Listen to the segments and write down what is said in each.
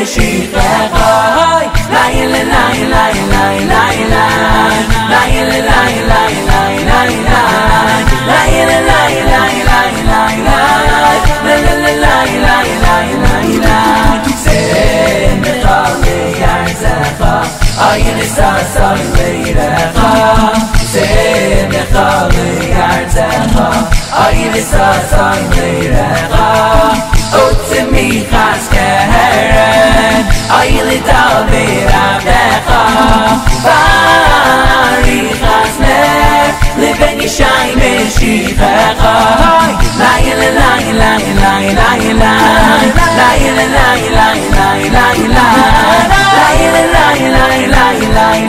Meshichecha Layin layin layin layin layin layin Layin layin layin layin layin Layin layin layin layin layin Layin layin layin layin Senecha leyarzecha Ayin isasa leirecha Senecha leyarzecha Ayin isasa leirecha Otzimi chaskeren Ayin lidavir avdecha Bari chasner Liben yishai meshichecha Layin layin layin layin layin Layin layin layin layin layin Layin layin layin layin layin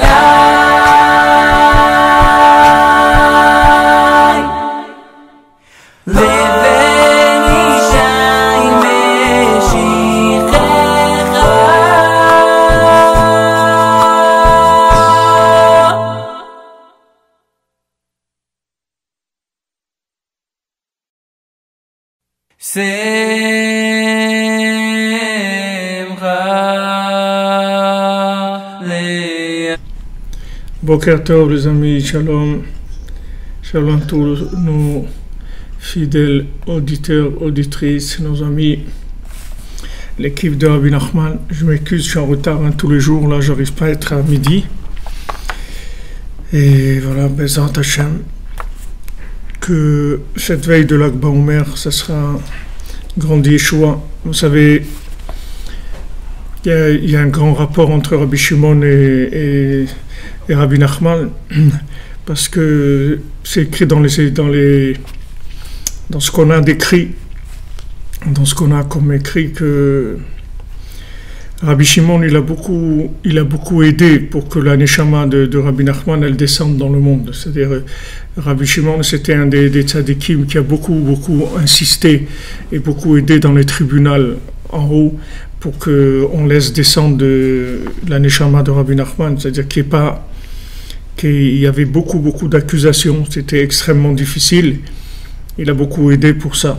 Boker Tov les amis, shalom, shalom tous nos fidèles auditeurs, auditrices, nos amis, l'équipe de Rabbi Nachman. Je m'excuse, je suis en retard tous les jours, là j'arrive pas à être à midi. Et voilà, Bezrat Hashem, que cette veille de l'Akba Omer, ça sera un grand Yeshua. Vous savez, il y a un grand rapport entre Rabbi Shimon et Rabbi Nachman, parce que c'est écrit dans ce qu'on a décrit, dans ce qu'on a comme écrit, que Rabbi Shimon il a beaucoup aidé pour que la Neshama de Rabbi Nachman elle descende dans le monde. C'est-à-dire Rabbi Shimon c'était un des tzadikim qui a beaucoup insisté et beaucoup aidé dans les tribunaux en haut pour qu'on laisse descendre la Neshama de Rabbi Nachman, c'est-à-dire qu'il y avait beaucoup d'accusations, c'était extrêmement difficile. Il a beaucoup aidé pour ça.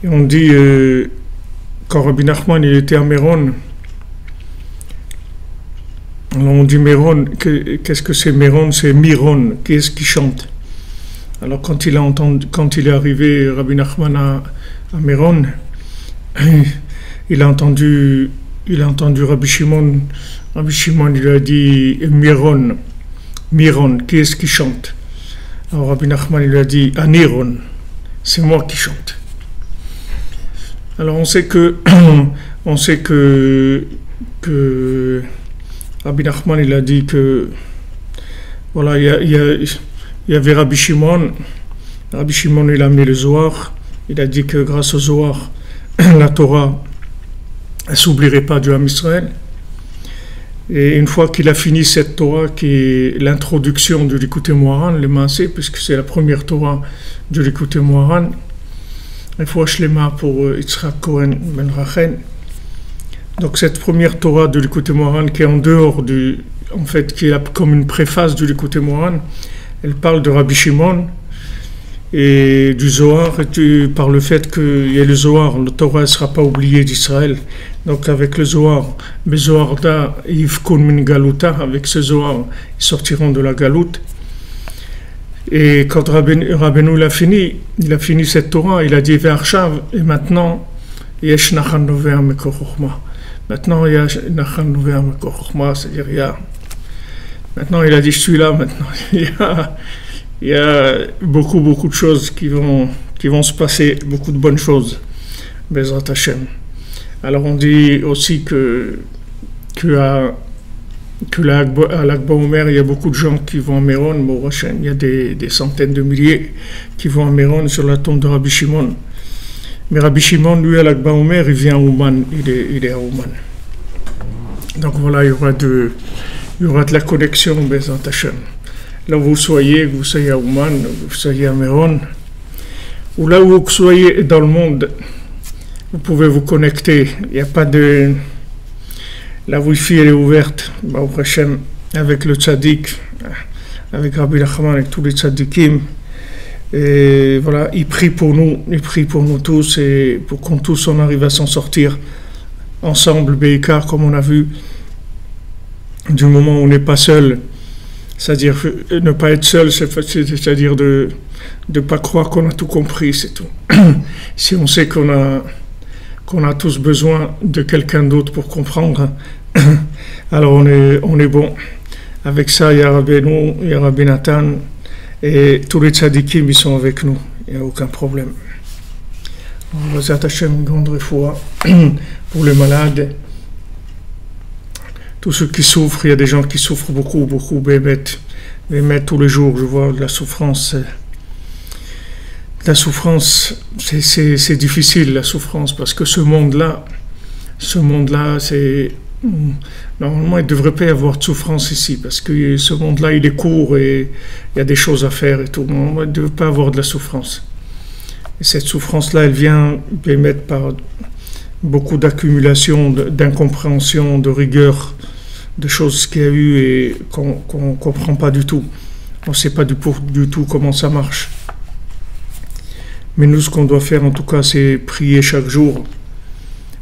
Et on dit, quand Rabbi Nachman il était à Méron, alors on dit Méron, qu'est-ce que c'est Méron? C'est Miron, qui est-ce qui chante? Alors quand il est arrivé, Rabbi Nachman à Méron, il a entendu Rabbi Shimon. Rabbi Shimon il a dit Miron, qui est-ce qui chante? Alors Rabbi Nachman il a dit Aniron, c'est moi qui chante. Alors on sait que Rabbi Nachman il a dit que voilà il y avait Rabbi Shimon il a amené le Zohar, il a dit que grâce au Zohar la Torah ne s'oublierait pas du Ham Israël. Et une fois qu'il a fini cette Torah, qui est l'introduction de l'Écoute Moharan, le Maaseh, puisque c'est la première Torah de l'Écoute Moharan, il faut Shlema pour Yitzhak Cohen Ben Rachel. Donc cette première Torah de l'Écoute Moharan, qui est en dehors qui est comme une préface de l'Écoute Moharan, elle parle de Rabbi Shimon et du Zohar, par le fait qu'il y a le Zohar, le Torah ne sera pas oublié d'Israël. Donc avec le Zohar, Bezoharda Yivkun min Galuta, avec ce Zohar, ils sortiront de la Galoute. Et quand Rabbeinu il a fini cette Torah, il a dit Ve'arshav, et maintenant, Yesh Nachan Novea Mekor Chochma. Maintenant, Yesh Nachan Novea Mekor Chochma, c'est-à-dire, maintenant il a dit je suis là, maintenant, il y a beaucoup de choses qui vont se passer, beaucoup de bonnes choses, Bezrat Hashem. Alors on dit aussi à l'Akba Omer, il y a beaucoup de gens qui vont à Méron, il y a des centaines de milliers qui vont à Méron sur la tombe de Rabbi Shimon. Mais Rabbi Shimon, lui, à l'Akba Omer, il vient à Ouman, il est à Ouman. Donc voilà, il y aura de la connexion, Bezrat Hashem. Là où vous soyez à Ouman, vous soyez à Méron, ou là où vous soyez dans le monde, vous pouvez vous connecter. Il n'y a pas de... La Wi-Fi elle est ouverte, au prochain, avec le tzaddik, avec Rabbi Nachman, avec tous les tzaddikim. Et voilà, il prie pour nous tous, et pour qu'on tous on arrive à s'en sortir ensemble, Beikar, comme on a vu, du moment où on n'est pas seul, c'est-à-dire ne pas être seul, c'est-à-dire de ne pas croire qu'on a tout compris, c'est tout. Si on sait qu'on a tous besoin de quelqu'un d'autre pour comprendre, alors on est bon. Avec ça, il y a Rabbeinu, il y a Rabbi Nathan, et tous les tzadikim, ils sont avec nous, il n'y a aucun problème. On va s'attacher une grande fois pour les malades. Tous ceux qui souffrent, il y a des gens qui souffrent beaucoup, bémet tous les jours, je vois de la souffrance. La souffrance, c'est difficile, la souffrance, parce que ce monde-là, c'est... Normalement, il ne devrait pas y avoir de souffrance ici, parce que ce monde-là, il est court et il y a des choses à faire et tout. Il ne devrait pas avoir de la souffrance. Et cette souffrance-là, elle vient bémet par beaucoup d'accumulation, d'incompréhension, de rigueur, de choses qu'il y a eu et qu'on ne comprend pas du tout. On ne sait pas du tout comment ça marche. Mais nous, ce qu'on doit faire en tout cas, c'est prier chaque jour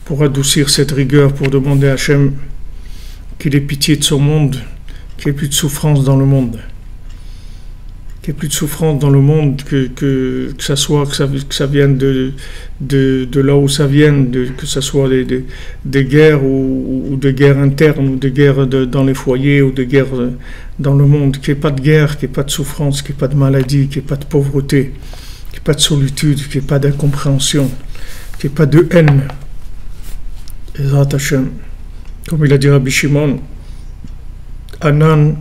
pour adoucir cette rigueur, pour demander à Hachem qu'il ait pitié de son monde, qu'il n'y ait plus de souffrance dans le monde. Qu'il n'y ait plus de souffrance dans le monde, que ça vienne de là où ça vienne, que ce soit des guerres ou des guerres internes, ou des guerres dans les foyers, ou des guerres dans le monde. Qu'il n'y ait pas de guerre, qu'il n'y ait pas de souffrance, qu'il n'y ait pas de maladie, qu'il n'y ait pas de pauvreté, qu'il n'y ait pas de solitude, qu'il n'y ait pas d'incompréhension, qu'il n'y ait pas de haine. Ezrat Hashem. Comme il a dit Rabbi Shimon, Anan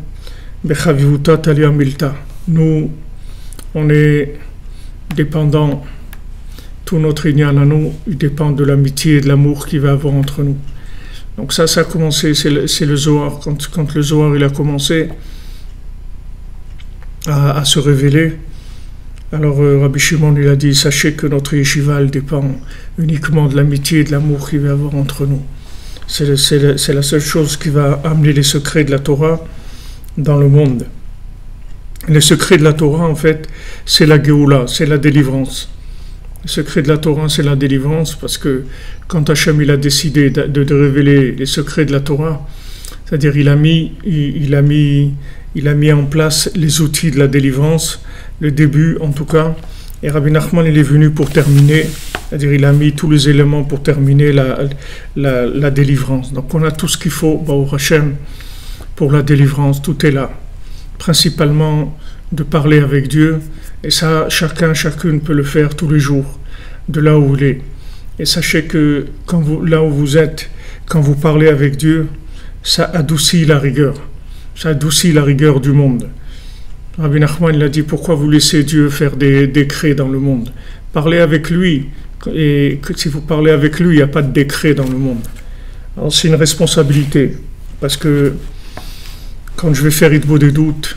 bechavivuta talia milta. Nous, on est dépendants, tout notre ignan à nous, il dépend de l'amitié et de l'amour qu'il va avoir entre nous. Donc ça a commencé, c'est le Zohar. Quand le Zohar il a commencé à se révéler, alors Rabbi Shimon il a dit, sachez que notre yeshiva dépend uniquement de l'amitié et de l'amour qu'il va avoir entre nous. C'est la seule chose qui va amener les secrets de la Torah dans le monde. Les secrets de la Torah, en fait, c'est la Géoula, c'est la délivrance. Le secret de la Torah, c'est la délivrance, parce que quand Hachem il a décidé de révéler les secrets de la Torah, c'est-à-dire il a mis en place les outils de la délivrance, le début en tout cas, et Rabbi Nachman il est venu pour terminer, c'est-à-dire il a mis tous les éléments pour terminer la délivrance. Donc on a tout ce qu'il faut, Baruch Hashem, pour la délivrance, tout est là. Principalement de parler avec Dieu, et ça chacune peut le faire tous les jours, de là où il est. Et sachez que là où vous êtes, quand vous parlez avec Dieu, ça adoucit la rigueur du monde. Rabbi Nachman il a dit, pourquoi vous laissez Dieu faire des décrets dans le monde? Parlez avec lui, et si vous parlez avec lui, il n'y a pas de décret dans le monde. Alors c'est une responsabilité, parce que quand je vais faire Hitbo des doutes,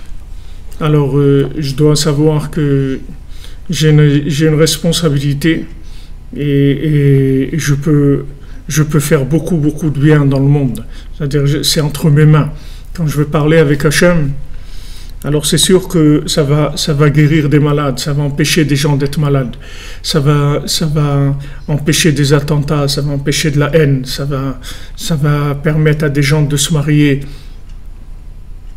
alors je dois savoir que j'ai une responsabilité et je peux faire beaucoup de bien dans le monde. C'est-à-dire c'est entre mes mains. Quand je veux parler avec Hachem, alors c'est sûr que ça va guérir des malades, ça va empêcher des gens d'être malades, ça va empêcher des attentats, ça va empêcher de la haine, ça va permettre à des gens de se marier,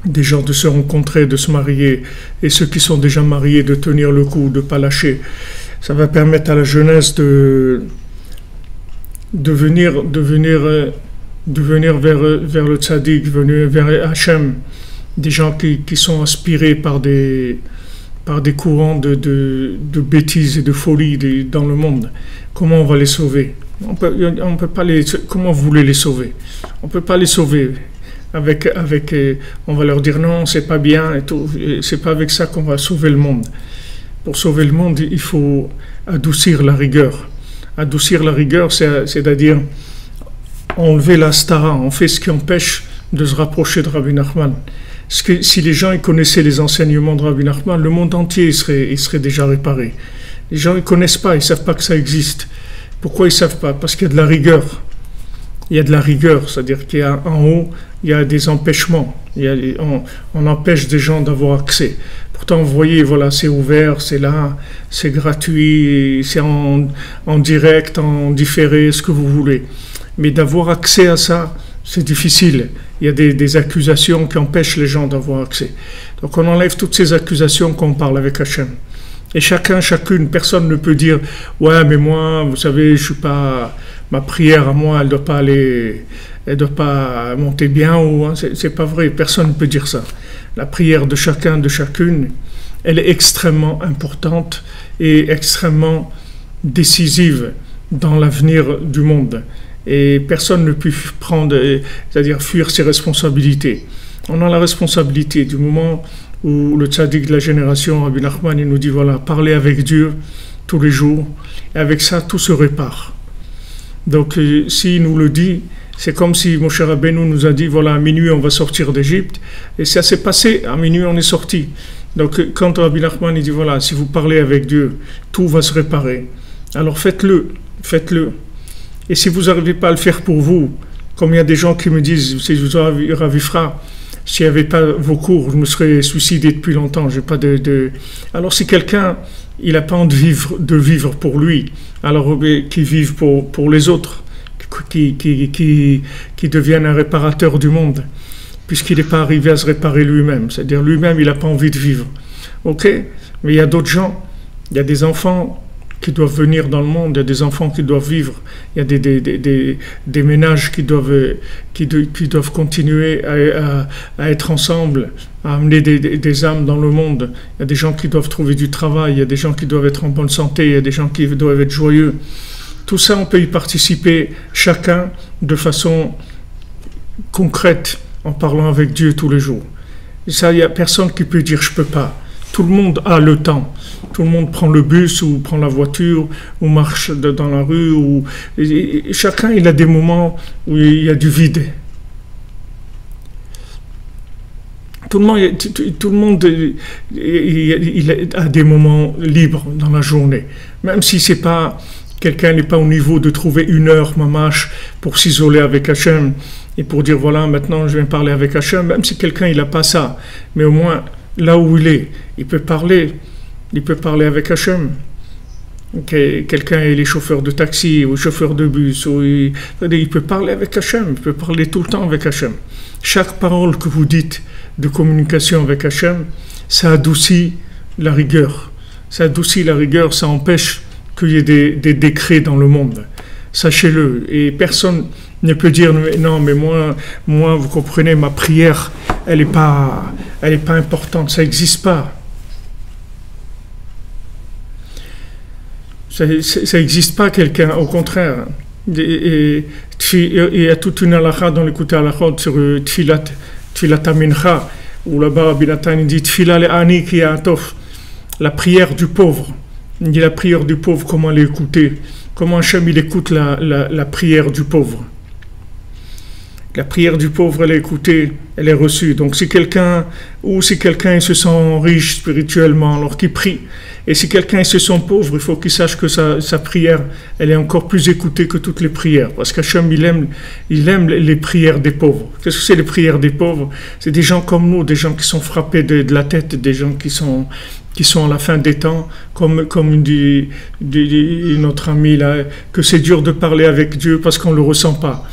des gens de se rencontrer, de se marier, et ceux qui sont déjà mariés de tenir le coup, de ne pas lâcher. Ça va permettre à la jeunesse de venir vers le tzaddik, venir vers Hachem, des gens qui sont inspirés par des courants de bêtises et de folie dans le monde. Comment on va les sauver? On peut pas comment vous voulez les sauver? On ne peut pas les sauver. On va leur dire non, c'est pas bien et tout. C'est pas avec ça qu'on va sauver le monde. Pour sauver le monde, il faut adoucir la rigueur. Adoucir la rigueur, c'est-à-dire enlever la stara. On fait ce qui empêche de se rapprocher de Rabbi Nachman. Si les gens ils connaissaient les enseignements de Rabbi Nachman, le monde entier il serait déjà réparé. Les gens ne connaissent pas, ils ne savent pas que ça existe. Pourquoi ils ne savent pas? Parce qu'il y a de la rigueur. Il y a de la rigueur, c'est-à-dire qu'il y a en haut, il y a des empêchements. On empêche des gens d'avoir accès. Pourtant, vous voyez, voilà, c'est ouvert, c'est là, c'est gratuit, c'est en direct, en différé, ce que vous voulez. Mais d'avoir accès à ça, c'est difficile. Il y a des accusations qui empêchent les gens d'avoir accès. Donc on enlève toutes ces accusations quand on parle avec Hachem. Et chacune, personne ne peut dire « Ouais, mais moi, vous savez, je suis pas... Ma prière à moi, elle doit pas monter bien. » ou c'est pas vrai, personne ne peut dire ça. La prière de chacun, de chacune, elle est extrêmement importante et extrêmement décisive dans l'avenir du monde. Et personne ne peut c'est-à-dire fuir ses responsabilités. On a la responsabilité du moment où le tzaddik de la génération, Rabbi Nachman, il nous dit voilà, parlez avec Dieu tous les jours, et avec ça tout se répare. Donc s'il nous le dit, c'est comme si Moshe Rabbeinu nous a dit voilà, à minuit on va sortir d'Égypte, et ça s'est passé, à minuit on est sorti. Donc quand Rabbi Nachman il dit voilà, si vous parlez avec Dieu, tout va se réparer. Alors faites-le. Et si vous n'arrivez pas à le faire pour vous, comme il y a des gens qui me disent, si vous avez Ravifra, s'il n'y avait pas vos cours, je me serais suicidé depuis longtemps. J'ai pas Alors si quelqu'un, il n'a pas envie de vivre pour lui, alors qu'il vive pour les autres, qui devienne un réparateur du monde, puisqu'il n'est pas arrivé à se réparer lui-même. C'est-à-dire lui-même, il n'a pas envie de vivre. Ok? Mais il y a d'autres gens, il y a des enfants qui doivent venir dans le monde, il y a des enfants qui doivent vivre, il y a des ménages qui doivent continuer à être ensemble, à amener des âmes dans le monde, il y a des gens qui doivent trouver du travail, il y a des gens qui doivent être en bonne santé, il y a des gens qui doivent être joyeux. Tout ça, on peut y participer chacun de façon concrète, en parlant avec Dieu tous les jours. Et ça, il n'y a personne qui peut dire « je peux pas ». Tout le monde a le temps. Tout le monde prend le bus ou prend la voiture ou marche dans la rue. Et chacun, il a des moments où il y a du vide. Tout le monde il a des moments libres dans la journée. Même si c'est pas, quelqu'un n'est pas au niveau de trouver une heure, mamache, pour s'isoler avec Hachem et pour dire voilà, maintenant je viens parler avec Hachem. Même si quelqu'un il n'a pas ça, mais au moins là où il peut parler avec Hachem. Quelqu'un est chauffeur de taxi ou chauffeur de bus, il peut parler avec Hachem, il peut parler tout le temps avec Hachem. Chaque parole que vous dites de communication avec Hachem, ça adoucit la rigueur. Ça empêche qu'il y ait des décrets dans le monde. Sachez-le. Et personne ne peut dire non, mais moi, vous comprenez, ma prière, elle n'est pas importante, ça n'existe pas. Ça n'existe pas quelqu'un, au contraire. Il y a toute une halakha dans l'écoute halakha sur Tfilat Amincha, où là-bas, Rabbi Nathan dit Tfila le ani ki ya'atof, la prière du pauvre. Il dit la prière du pauvre, comment l'écouter? Comment Hachem il écoute la prière du pauvre? La prière du pauvre, elle est écoutée, elle est reçue. Donc si quelqu'un il se sent riche spirituellement, alors qu'il prie. Et si quelqu'un il se sent pauvre, il faut qu'il sache que sa prière, elle est encore plus écoutée que toutes les prières. Parce qu'Hachem, il aime les prières des pauvres. Qu'est-ce que c'est les prières des pauvres? C'est des gens comme nous, des gens qui sont frappés de la tête, des gens qui sont à la fin des temps, comme dit notre ami là, que c'est dur de parler avec Dieu parce qu'on ne le ressent pas.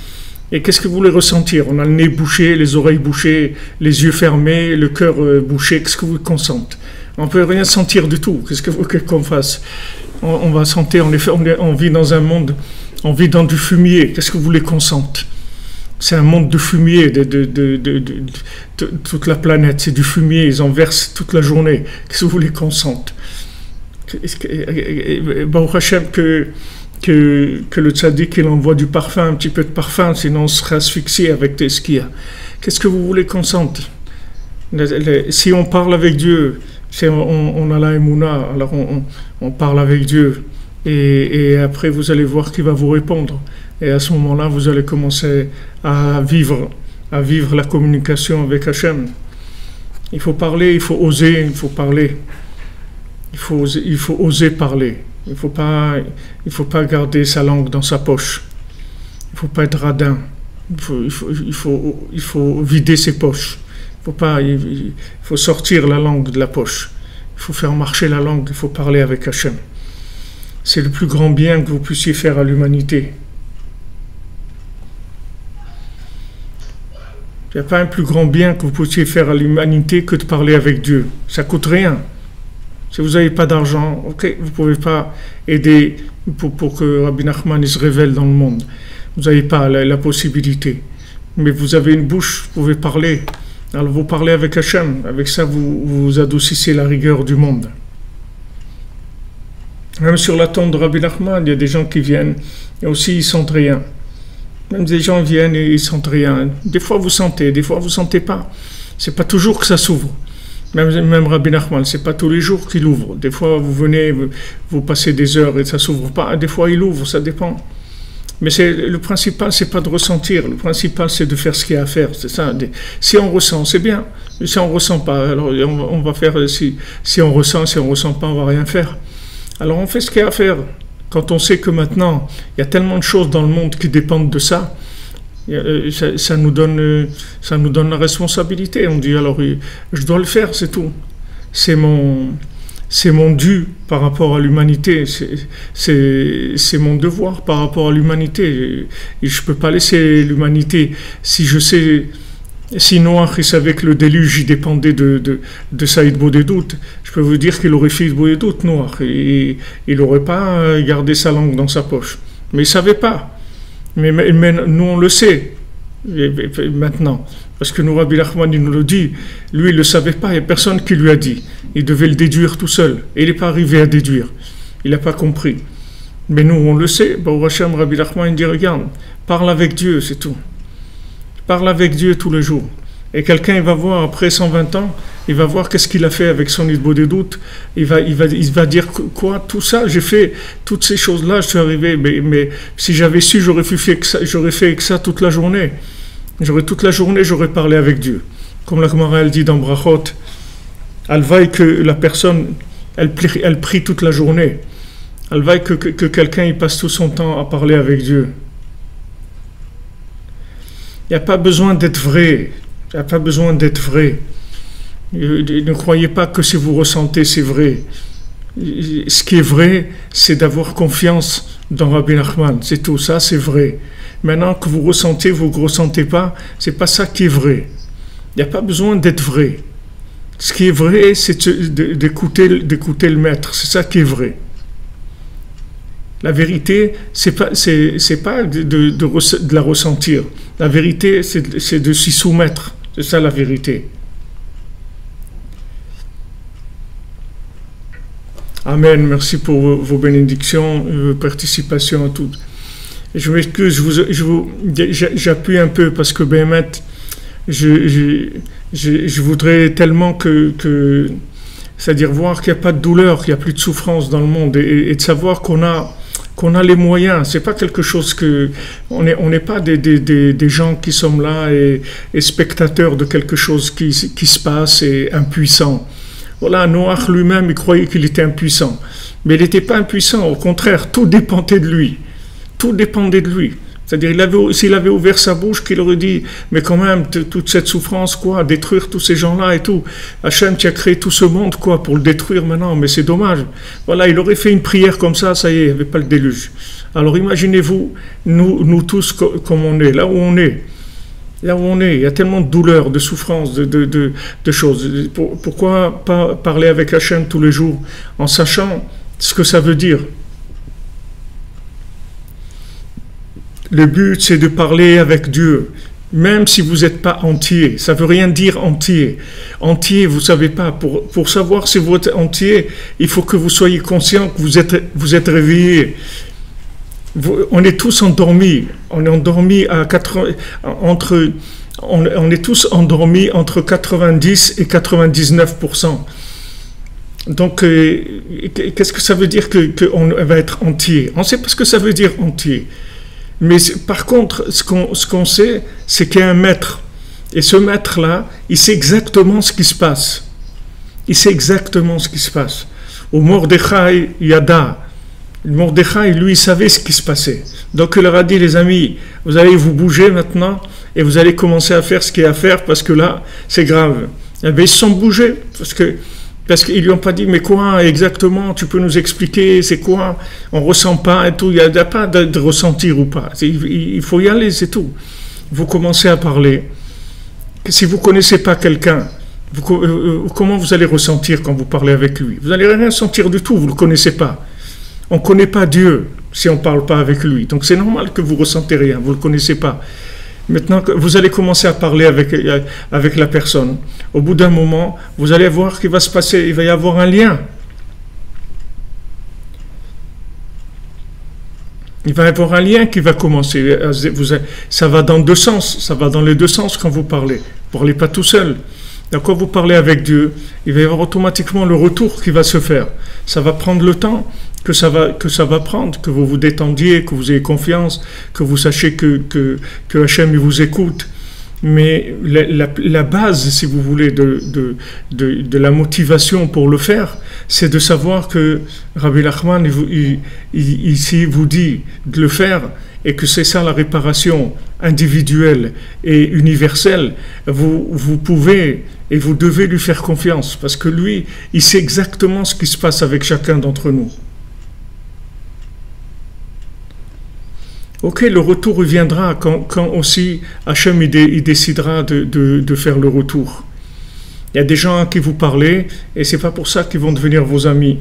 Et qu'est-ce que vous voulez ressentir? On a le nez bouché, les oreilles bouchées, les yeux fermés, le cœur bouché. Qu'est-ce que vous consentez? On ne peut rien sentir du tout. Qu'est-ce que vous voulez qu'on fasse? On va sentir, on vit dans un monde, on vit dans du fumier. Qu'est-ce que vous voulez qu'on sente? C'est un monde de fumier, de toute la planète. C'est du fumier, ils en versent toute la journée. Qu'est-ce que vous voulez qu'on sente? Baruch Hashem que le tzaddik il envoie du parfum, un petit peu de parfum, sinon on serait asphyxié avec ce qu'il y a. Qu'est-ce que vous voulez qu'on sente? Si on parle avec Dieu, on a la émouna, alors on parle avec Dieu, et après vous allez voir qu'il va vous répondre. Et à ce moment-là, vous allez commencer à vivre la communication avec Hachem. Il faut parler, il faut oser, il faut parler. Il faut oser parler. Il faut pas garder sa langue dans sa poche. Il faut pas être radin. Il faut vider ses poches. Il faut sortir la langue de la poche. Il faut faire marcher la langue. Il faut parler avec Hachem. C'est le plus grand bien que vous puissiez faire à l'humanité. Il n'y a pas un plus grand bien que vous puissiez faire à l'humanité que de parler avec Dieu. Ça coûte rien. Si vous n'avez pas d'argent, ok, vous ne pouvez pas aider pour que Rabbi Nachman se révèle dans le monde. Vous n'avez pas la possibilité. Mais vous avez une bouche, vous pouvez parler. Alors vous parlez avec Hachem. Avec ça, vous adoucissez la rigueur du monde. Même sur la tombe de Rabbi Nachman, il y a des gens qui viennent et aussi ils sentent rien. Même des gens viennent et ils sentent rien. Des fois vous sentez, des fois vous sentez pas. C'est pas toujours que ça s'ouvre. Même Rabbi Nachman, c'est pas tous les jours qu'il ouvre. Des fois vous venez, vous passez des heures et ça s'ouvre pas. Des fois il ouvre, ça dépend. Mais le principal, c'est pas de ressentir. Le principal, c'est de faire ce qu'il y a à faire. C'est ça. Si on ressent, c'est bien. Si on ressent pas, alors on va faire. Si on ressent pas, on va rien faire. Alors on fait ce qu'il y a à faire. Quand on sait que maintenant, il y a tellement de choses dans le monde qui dépendent de ça, ça nous donne la responsabilité. On dit alors, je dois le faire, c'est tout. C'est mon dû par rapport à l'humanité. C'est mon devoir par rapport à l'humanité. Et je ne peux pas laisser l'humanité, si je sais... Si Noach savait que le déluge il dépendait de Saïd Boudedout, je peux vous dire qu'il aurait fait Boudedout, Noach. Et il n'aurait pas gardé sa langue dans sa poche. Mais il ne savait pas. Mais nous, on le sait maintenant. Parce que nous, Rabbi Nachman, il nous le dit. Lui, il ne le savait pas. Il n'y a personne qui lui a dit. Il devait le déduire tout seul. Et il n'est pas arrivé à déduire. Il n'a pas compris. Mais nous, on le sait. Baruch Hashem, Rabbi Nachman, il dit, regarde, parle avec Dieu, c'est tout. Parle avec Dieu tous les jours. Et quelqu'un, il va voir, après 120 ans, il va voir qu'est-ce qu'il a fait avec son idbo des doutes. Il va dire, quoi, tout ça, j'ai fait toutes ces choses-là, je suis arrivé, mais si j'avais su, j'aurais fait que ça toute la journée. Toute la journée, j'aurais parlé avec Dieu. Comme la Gemara, elle dit dans Brachot, elle vaille que la personne, elle prie toute la journée. Elle vaille que quelqu'un, il passe tout son temps à parler avec Dieu. Il n'y a pas besoin d'être vrai. Il n'y a pas besoin d'être vrai. Ne croyez pas que si vous ressentez, c'est vrai. Ce qui est vrai, c'est d'avoir confiance dans Rabbi Nachman. C'est tout ça, c'est vrai. Maintenant que vous ressentez, vous ne ressentez pas, c'est pas ça qui est vrai. Il n'y a pas besoin d'être vrai. Ce qui est vrai, c'est d'écouter le maître. C'est ça qui est vrai. La vérité, c'est pas de la ressentir. La vérité, c'est de s'y soumettre. C'est ça la vérité. Amen. Merci pour vos bénédictions, vos participations à toutes. Je m'excuse, j'appuie un peu parce que Béhémet, je voudrais tellement c'est-à-dire voir qu'il n'y a pas de douleur, qu'il n'y a plus de souffrance dans le monde et de savoir qu'on a les moyens. C'est pas quelque chose on n'est pas des gens qui sommes là et spectateurs de quelque chose qui se passe et impuissants. Voilà, Noach lui-même, il croyait qu'il était impuissant. Mais il n'était pas impuissant, au contraire, tout dépendait de lui. Tout dépendait de lui. C'est-à-dire, s'il avait ouvert sa bouche, qu'il aurait dit, mais quand même, toute cette souffrance, quoi, détruire tous ces gens-là et tout. Hachem, tu as créé tout ce monde, quoi, pour le détruire maintenant, mais c'est dommage. Voilà, il aurait fait une prière comme ça y est, il n'y avait pas le déluge. Alors imaginez-vous, nous tous, comme on est, là où on est. Là où on est, il y a tellement de douleurs, de souffrances, de choses. Pourquoi pas parler avec Hachem tous les jours, en sachant ce que ça veut dire? Le but, c'est de parler avec Dieu, même si vous n'êtes pas entier. Ça ne veut rien dire entier. Entier, vous ne savez pas. Pour savoir si vous êtes entier, il faut que vous soyez conscient que vous êtes réveillé. On est tous endormis. On est endormis on est tous endormis entre 90 et 99%. Donc, qu'est-ce que ça veut dire qu'on va être entier? On sait pas ce que ça veut dire entier. Mais par contre, ce qu'on sait, c'est qu'il y a un maître. Et ce maître-là, il sait exactement ce qui se passe. Il sait exactement ce qui se passe. Au Mordechai Yada, le Mordechai, lui, il savait ce qui se passait. Donc il leur a dit, les amis, vous allez vous bouger maintenant et vous allez commencer à faire ce qu'il y a à faire parce que là, c'est grave. Et bien, ils se sont bougés parce qu'ils lui ont pas dit, mais quoi exactement, tu peux nous expliquer, c'est quoi, on ressent pas et tout, il n'y a pas de ressentir ou pas, il faut y aller, c'est tout. Vous commencez à parler Si vous ne connaissez pas quelqu'un, comment vous allez ressentir quand vous parlez avec lui? Vous n'allez rien sentir du tout, vous ne le connaissez pas. On ne connaît pas Dieu si on ne parle pas avec lui. Donc c'est normal que vous ne ressentez rien, vous ne le connaissez pas. Maintenant, vous allez commencer à parler avec la personne. Au bout d'un moment, vous allez voir qu'il va se passer, il va y avoir un lien. Il va y avoir un lien qui va commencer. Ça va dans deux sens, ça va dans les deux sens quand vous parlez. Vous ne parlez pas tout seul. Quand vous parlez avec Dieu, il va y avoir automatiquement le retour qui va se faire. Ça va prendre le temps que ça va prendre, que vous vous détendiez, que vous ayez confiance, que vous sachiez que Hachem il vous écoute. Mais la base, si vous voulez, de la motivation pour le faire, c'est de savoir que Rabbi Nachman ici vous dit de le faire et que c'est ça la réparation individuelle et universelle. Vous pouvez et vous devez lui faire confiance parce que lui, il sait exactement ce qui se passe avec chacun d'entre nous. Ok, le retour viendra quand aussi Hachem il décidera de faire le retour. Il y a des gens à qui vous parlez et c'est pas pour ça qu'ils vont devenir vos amis.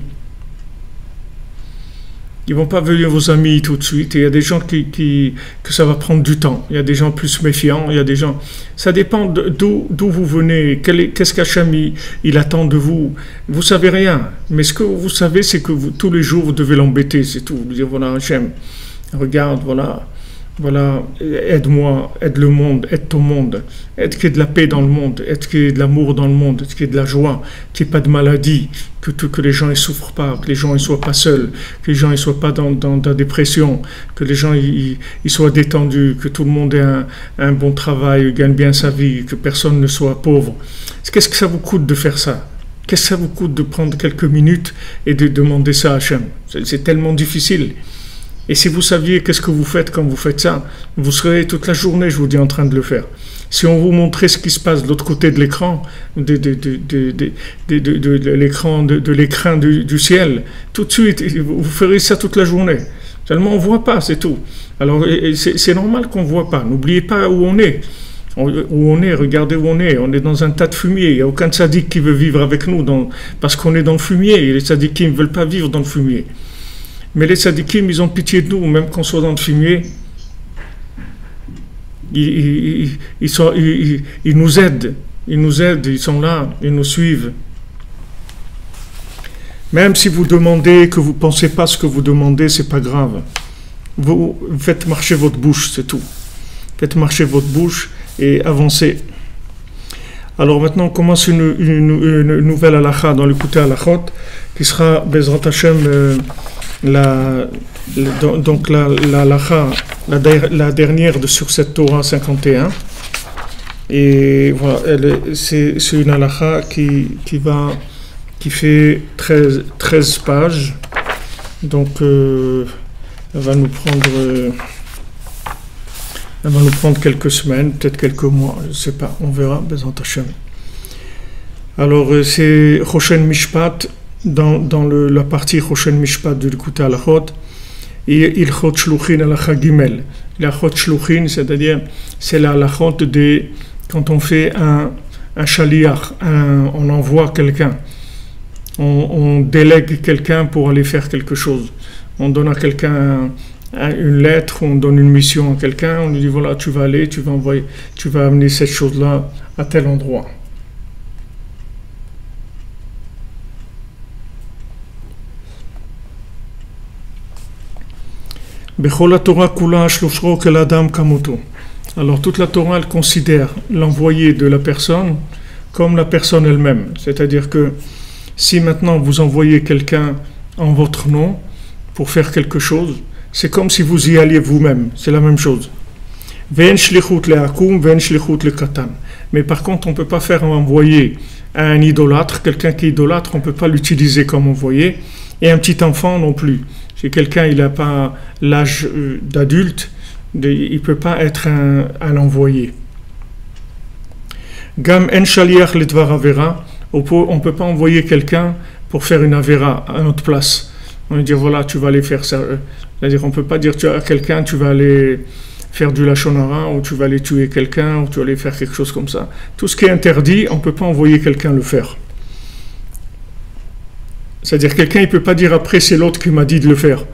Ils vont pas devenir vos amis tout de suite. Et il y a des gens que ça va prendre du temps. Il y a des gens plus méfiants. Il y a des gens. Ça dépend d'où vous venez. Qu'est-ce qu'Hachem il attend de vous. Vous savez rien. Mais ce que vous savez, c'est que tous les jours vous devez l'embêter. C'est tout. Vous dire voilà Hachem. Regarde, voilà, aide-moi, aide le monde, aide ton monde, aide qu'il y ait de la paix dans le monde, aide qu'il y ait de l'amour dans le monde, aide qu'il y ait de la joie, qu'il n'y ait pas de maladie, que les gens ne souffrent pas, que les gens ne soient pas seuls, que les gens ne soient pas dans la dépression, que les gens ils soient détendus, que tout le monde ait un bon travail, gagne bien sa vie, que personne ne soit pauvre. Qu'est-ce que ça vous coûte de faire ça? Qu'est-ce que ça vous coûte de prendre quelques minutes et de demander ça à Hachem? C'est tellement difficile. Et si vous saviez qu'est-ce que vous faites quand vous faites ça, vous serez toute la journée, je vous dis, en train de le faire. Si on vous montrait ce qui se passe de l'autre côté de l'écran, de l'écran du ciel, tout de suite, vous ferez ça toute la journée. Seulement, on ne voit pas, c'est tout. Alors, c'est normal qu'on ne voit pas. N'oubliez pas où on est. Regardez où on est. On est dans un tas de fumier. Il n'y a aucun tzaddik qui veut vivre avec nous parce qu'on est dans le fumier. Et les tzaddikim ne veulent pas vivre dans le fumier. Mais les tzadikim, ils ont pitié de nous, même qu'on soit dans le fumier. Ils nous aident. Ils sont là, ils nous suivent. Même si vous demandez, que vous ne pensez pas ce que vous demandez, c'est pas grave. Vous faites marcher votre bouche, c'est tout. Faites marcher votre bouche et avancez. Alors maintenant, on commence une nouvelle halakha dans le côté halachot, qui sera Bezrat Hashem, la dernière sur cette Torah 51. Et voilà, c'est une halakha qui fait 13 pages. Donc, elle va nous prendre quelques semaines, peut-être quelques mois, je ne sais pas, on verra, Bezrat Hashem. Alors, c'est Choshen Mishpat, dans la partie Choshen Mishpat de l'écouter halachot, et Ilchot Shluchin halakha Gimel. L'Ilchot Shluchin, c'est-à-dire, c'est la halachot quand on fait un shaliach, on envoie quelqu'un, on délègue quelqu'un pour aller faire quelque chose. On donne à quelqu'un une lettre, on donne une mission à quelqu'un, on lui dit voilà, tu vas aller, tu vas amener cette chose-là à tel endroit. Alors toute la Torah, elle considère l'envoyé de la personne comme la personne elle-même. C'est-à-dire que si maintenant vous envoyez quelqu'un en votre nom pour faire quelque chose, c'est comme si vous y alliez vous-même. C'est la même chose. Mais par contre, on ne peut pas faire envoyer à un idolâtre. Quelqu'un qui est idolâtre, on ne peut pas l'utiliser comme envoyé. Et un petit enfant non plus. Si quelqu'un n'a pas l'âge d'adulte, il ne peut pas être un envoyé. Gam en shaliach lidvar avera, on ne peut pas envoyer quelqu'un pour faire une avera à notre place. On va dire, voilà, tu vas aller faire ça. C'est-à-dire, on ne peut pas dire à quelqu'un, tu vas aller faire du lachon hara, ou tu vas aller tuer quelqu'un, ou tu vas aller faire quelque chose comme ça. Tout ce qui est interdit, on ne peut pas envoyer quelqu'un le faire. C'est-à-dire, quelqu'un, il ne peut pas dire après, c'est l'autre qui m'a dit de le faire.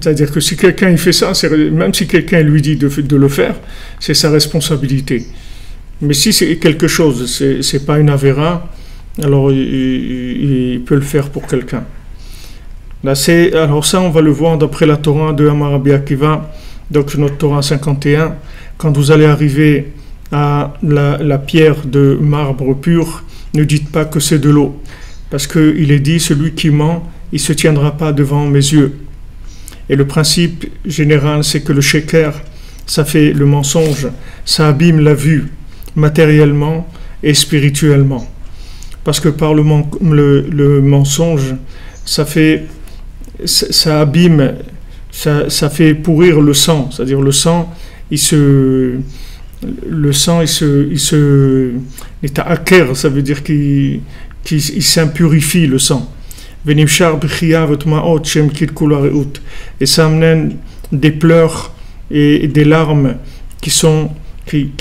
C'est-à-dire que si quelqu'un il fait ça, même si quelqu'un lui dit de le faire, c'est sa responsabilité. Mais si c'est quelque chose, c'est pas une avéra, alors il peut le faire pour quelqu'un. Là, alors ça, on va le voir d'après la Torah de Amar Rabbi Akiva, donc notre Torah 51, quand vous allez arriver à la pierre de marbre pur, ne dites pas que c'est de l'eau, parce qu'il est dit, celui qui ment, il ne se tiendra pas devant mes yeux. Et le principe général, c'est que le sheker, ça fait le mensonge, ça abîme la vue matériellement et spirituellement. Parce que par le mensonge, ça abîme, ça fait pourrir le sang. C'est-à-dire le sang, il est à hacker, ça veut dire qu'il s'impurifie le sang. Et ça amène des pleurs et des larmes qui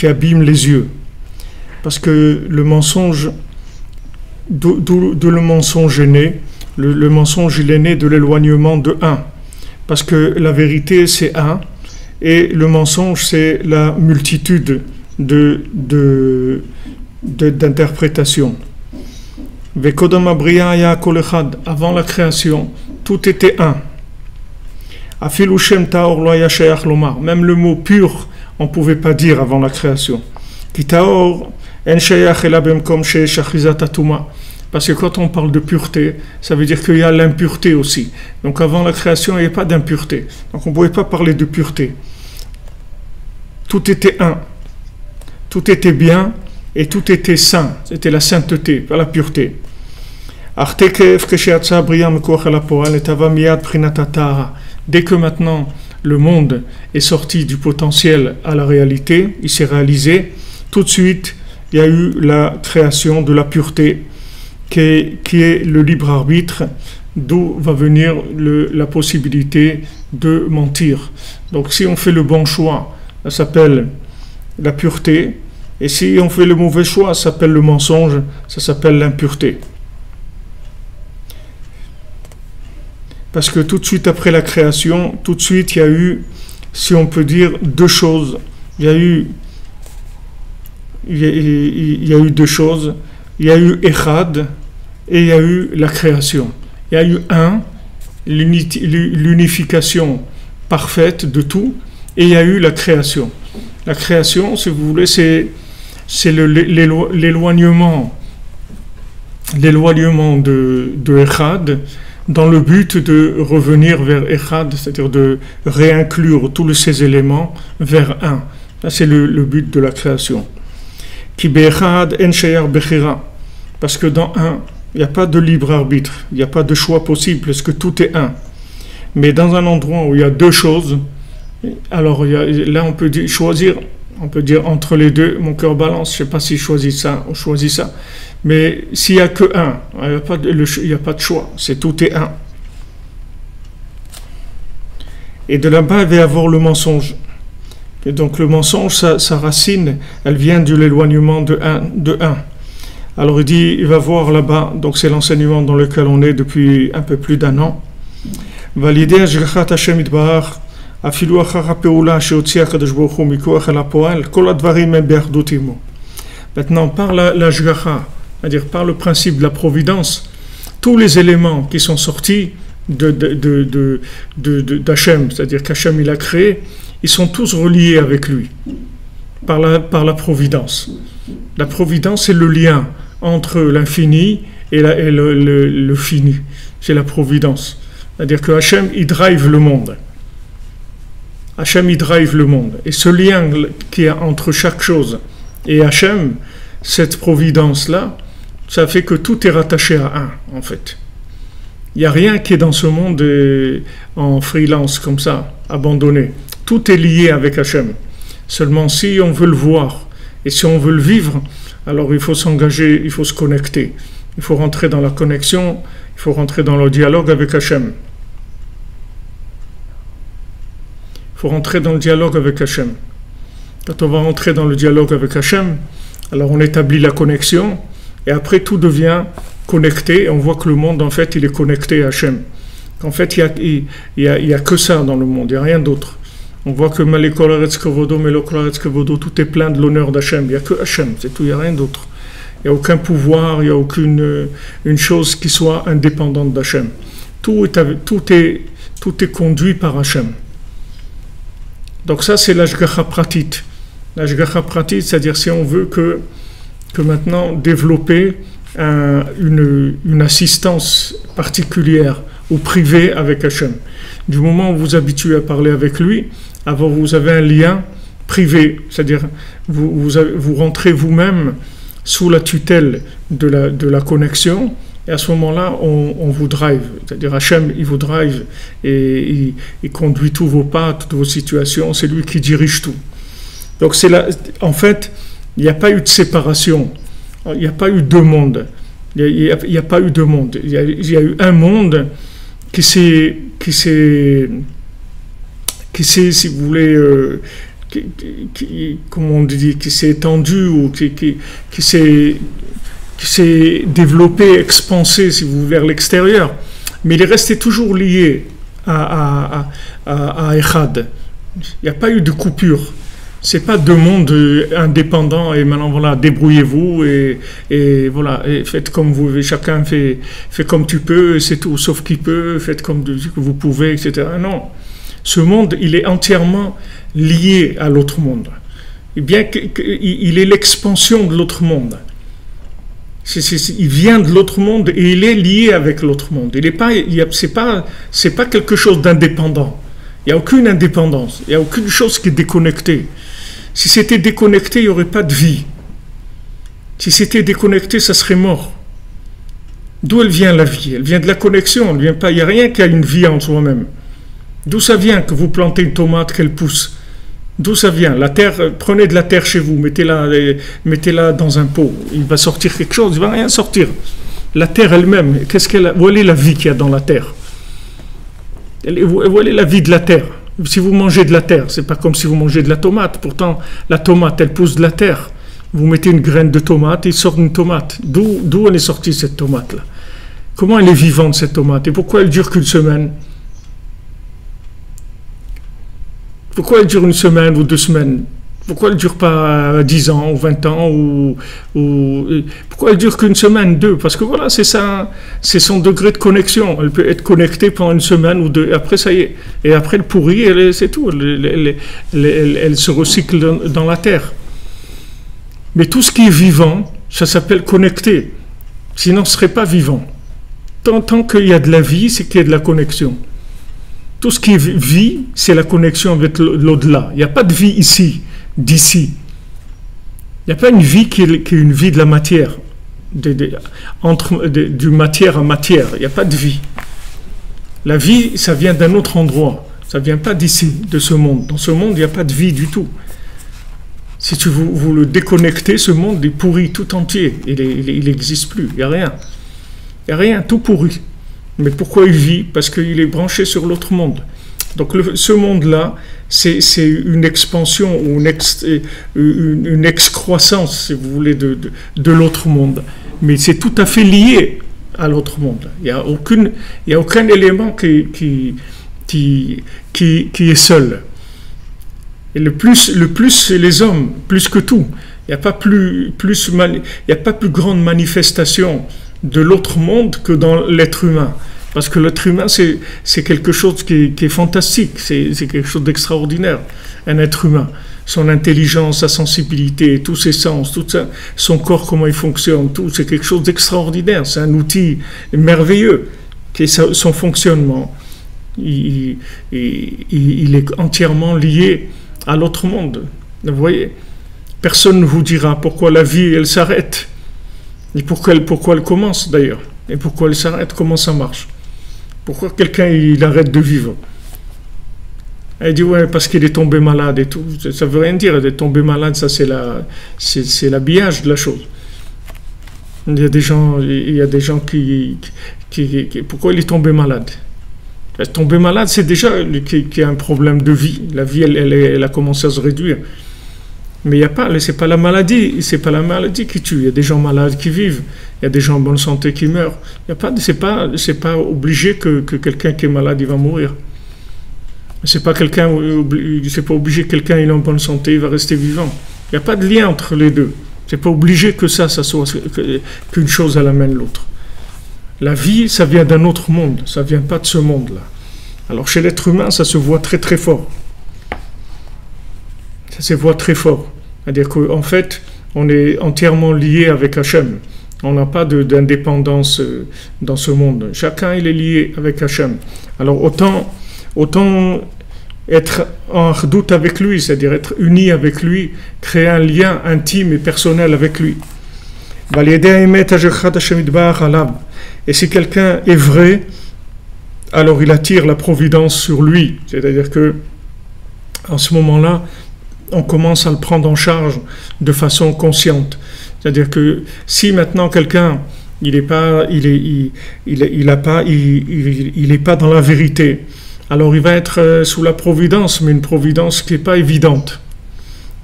abîment les yeux. Parce que le mensonge, d'où le mensonge est né, le mensonge il est né de l'éloignement de un. Parce que la vérité c'est un, et le mensonge c'est la multitude d'interprétations. Avant la création, tout était un. Même le mot pur, on ne pouvait pas dire avant la création. Parce que quand on parle de pureté, ça veut dire qu'il y a l'impureté aussi. Donc avant la création, il n'y avait pas d'impureté. Donc on ne pouvait pas parler de pureté. Tout était un. Tout était bien. Et tout était saint, c'était la sainteté, pas la pureté. Dès que maintenant le monde est sorti du potentiel à la réalité, il s'est réalisé, tout de suite il y a eu la création de la pureté qui est le libre arbitre, d'où va venir la possibilité de mentir. Donc si on fait le bon choix, ça s'appelle la pureté. Et si on fait le mauvais choix, ça s'appelle le mensonge, ça s'appelle l'impureté. Parce que tout de suite après la création, tout de suite il y a eu, si on peut dire, deux choses. Il y a eu deux choses. Il y a eu Echad et il y a eu la création. Il y a eu l'unification parfaite de tout, et il y a eu la création. La création, si vous voulez, c'est l'éloignement de Echad dans le but de revenir vers Echad, c'est-à-dire de réinclure tous ces éléments vers un. Ça, c'est le but de la création. Ki be'echad en sheyar bechira, parce que dans un, il n'y a pas de libre arbitre, il n'y a pas de choix possible, parce que tout est un. Mais dans un endroit où il y a deux choses, alors là on peut choisir. On peut dire entre les deux, mon cœur balance, je ne sais pas si je choisis ça ou choisis ça. Mais s'il n'y a que un, il n'y a pas de choix, c'est tout est un. Et de là-bas, il va y avoir le mensonge. Et donc le mensonge, sa racine, elle vient de l'éloignement de un. Alors il dit, il va voir là-bas, donc c'est l'enseignement dans lequel on est depuis un peu plus d'un an. Valider Ashgachat Hashem Yitbarach. Maintenant, par la Ashgacha, c'est-à-dire par le principe de la providence, tous les éléments qui sont sortis d'Hachem, c'est-à-dire qu'Hachem il a créé, ils sont tous reliés avec lui, par la providence. La providence, c'est le lien entre l'infini et le fini. C'est la providence. C'est-à-dire que Hachem, il drive le monde. Hachem, il drive le monde. Et ce lien qu'il y a entre chaque chose et Hachem, cette providence-là, ça fait que tout est rattaché à un, en fait. Il n'y a rien qui est dans ce monde en freelance, comme ça, abandonné. Tout est lié avec Hachem. Seulement, si on veut le voir et si on veut le vivre, alors il faut s'engager, il faut se connecter. Il faut rentrer dans la connexion, il faut rentrer dans le dialogue avec Hachem. Il faut rentrer dans le dialogue avec Hachem. Quand on va rentrer dans le dialogue avec Hachem, alors on établit la connexion, et après tout devient connecté, et on voit que le monde, en fait, il est connecté à Hachem. En fait, il y a que ça dans le monde, il n'y a rien d'autre. On voit que Malekol Aretz Kavodo, Melokol Aretz Kavodo, tout est plein de l'honneur d'Hachem. Il n'y a que Hachem, c'est tout, il n'y a rien d'autre. Il n'y a aucun pouvoir, il n'y a aucune une chose qui soit indépendante d'Hachem. Tout est conduit par Hachem. Donc ça, c'est l'Ashgacha Pratit. L'Ashgacha Pratit, c'est-à-dire si on veut que maintenant développer une assistance particulière ou privée avec Hachem. Du moment où vous vous habituez à parler avec lui, alors vous avez un lien privé, c'est-à-dire vous rentrez vous-même sous la tutelle de la connexion, et à ce moment-là, on vous drive, c'est-à-dire Hachem, il vous drive et il conduit tous vos pas, toutes vos situations, c'est lui qui dirige tout. Donc en fait, il n'y a pas eu de séparation, il n'y a pas eu deux mondes, il n'y a pas eu deux mondes, il y a eu un monde qui s'est, si vous voulez, comment on dit, qui s'est étendu ou qui s'est développé, expansé, si vous voulez, vers l'extérieur, mais il est resté toujours lié à Echad. Il n'y a pas eu de coupure. C'est pas deux mondes indépendants et maintenant voilà, débrouillez-vous et voilà, et faites comme vous voulez, chacun fait comme tu peux, c'est tout, sauf qui peut, faites comme vous pouvez, etc. Non, ce monde, il est entièrement lié à l'autre monde. Et bien qu'il est l'expansion de l'autre monde. Il vient de l'autre monde et il est lié avec l'autre monde. C'est pas quelque chose d'indépendant. Il n'y a aucune indépendance, il n'y a aucune chose qui est déconnectée. Si c'était déconnecté, il n'y aurait pas de vie. Si c'était déconnecté, ça serait mort. D'où elle vient la vie? Elle vient de la connexion, il n'y a rien qui a une vie en soi-même. D'où ça vient que vous plantez une tomate, qu'elle pousse? D'où ça vient? La terre, prenez de la terre chez vous, mettez-la dans un pot, il va sortir quelque chose, il ne va rien sortir. La terre elle-même, où est la vie qu'il y a dans la terre? Où est la vie de la terre? Si vous mangez de la terre, c'est pas comme si vous mangez de la tomate. Pourtant, la tomate, elle pousse de la terre. Vous mettez une graine de tomate, il sort une tomate. D'où elle est sortie cette tomate-là? Comment elle est vivante cette tomate? Et pourquoi elle dure qu'une semaine? Pourquoi elle dure une semaine ou 2 semaines? Pourquoi elle ne dure pas 10 ans ou 20 ans pourquoi elle dure qu'une semaine, 2? Parce que voilà, c'est ça, c'est son degré de connexion. Elle peut être connectée pendant une semaine ou 2, et après ça y est. Et après elle pourrit, c'est tout. Elle se recycle dans la terre. Mais tout ce qui est vivant, ça s'appelle connecté. Sinon, ce ne serait pas vivant. Tant qu'il y a de la vie, c'est qu'il y a de la connexion. Tout ce qui est vie, c'est la connexion avec l'au-delà. Il n'y a pas de vie ici, d'ici. Il n'y a pas une vie qui est une vie de la matière, du matière à matière. Il n'y a pas de vie. La vie, ça vient d'un autre endroit. Ça ne vient pas d'ici, de ce monde. Dans ce monde, il n'y a pas de vie du tout. Si vous le déconnectez, ce monde est pourri tout entier. Il n'existe plus. Il n'y a rien. Il n'y a rien, tout pourri. Mais pourquoi il vit? Parce qu'il est branché sur l'autre monde. Donc ce monde-là, c'est une expansion ou une excroissance, si vous voulez, de l'autre monde. Mais c'est tout à fait lié à l'autre monde. Il n'y a aucun élément qui est seul. Et le plus, c'est les hommes, plus que tout. Il n'y a pas plus grande manifestation de l'autre monde que dans l'être humain. Parce que l'être humain, c'est quelque chose qui est fantastique, c'est quelque chose d'extraordinaire, un être humain. Son intelligence, sa sensibilité, tous ses sens, tout ça, son corps, comment il fonctionne, tout, c'est quelque chose d'extraordinaire, c'est un outil merveilleux, qui est son fonctionnement. Il est entièrement lié à l'autre monde. Vous voyez, personne ne vous dira pourquoi la vie, elle s'arrête, et pourquoi elle commence d'ailleurs, et pourquoi elle s'arrête, comment ça marche. Pourquoi quelqu'un il arrête de vivre? Elle dit ouais parce qu'il est tombé malade et tout. Ça veut rien dire. D'être tombé malade, ça c'est l'habillage de la chose. Il y a des gens pourquoi il est tombé malade? Tomber malade, c'est déjà qu'il y a un problème de vie. La vie, elle a commencé à se réduire. Mais c'est pas la maladie qui tue. Il y a des gens malades qui vivent. Il y a des gens en bonne santé qui meurent. C'est pas obligé que quelqu'un qui est malade, il va mourir. C'est pas obligé que quelqu'un il est en bonne santé, il va rester vivant. Il n'y a pas de lien entre les deux. C'est pas obligé que ça soit qu'une chose elle amène l'autre. La vie, ça vient d'un autre monde, ça vient pas de ce monde-là. Alors chez l'être humain, ça se voit très très fort. Ça se voit très fort. C'est-à-dire qu'en fait, on est entièrement lié avec Hachem. On n'a pas d'indépendance dans ce monde. Chacun, il est lié avec Hachem. Alors autant être en redoute avec lui, c'est-à-dire être uni avec lui, créer un lien intime et personnel avec lui. Et si quelqu'un est vrai, alors il attire la providence sur lui. C'est-à-dire que en ce moment-là, on commence à le prendre en charge de façon consciente. C'est-à-dire que si maintenant quelqu'un il est pas dans la vérité, alors il va être sous la providence, mais une providence qui n'est pas évidente.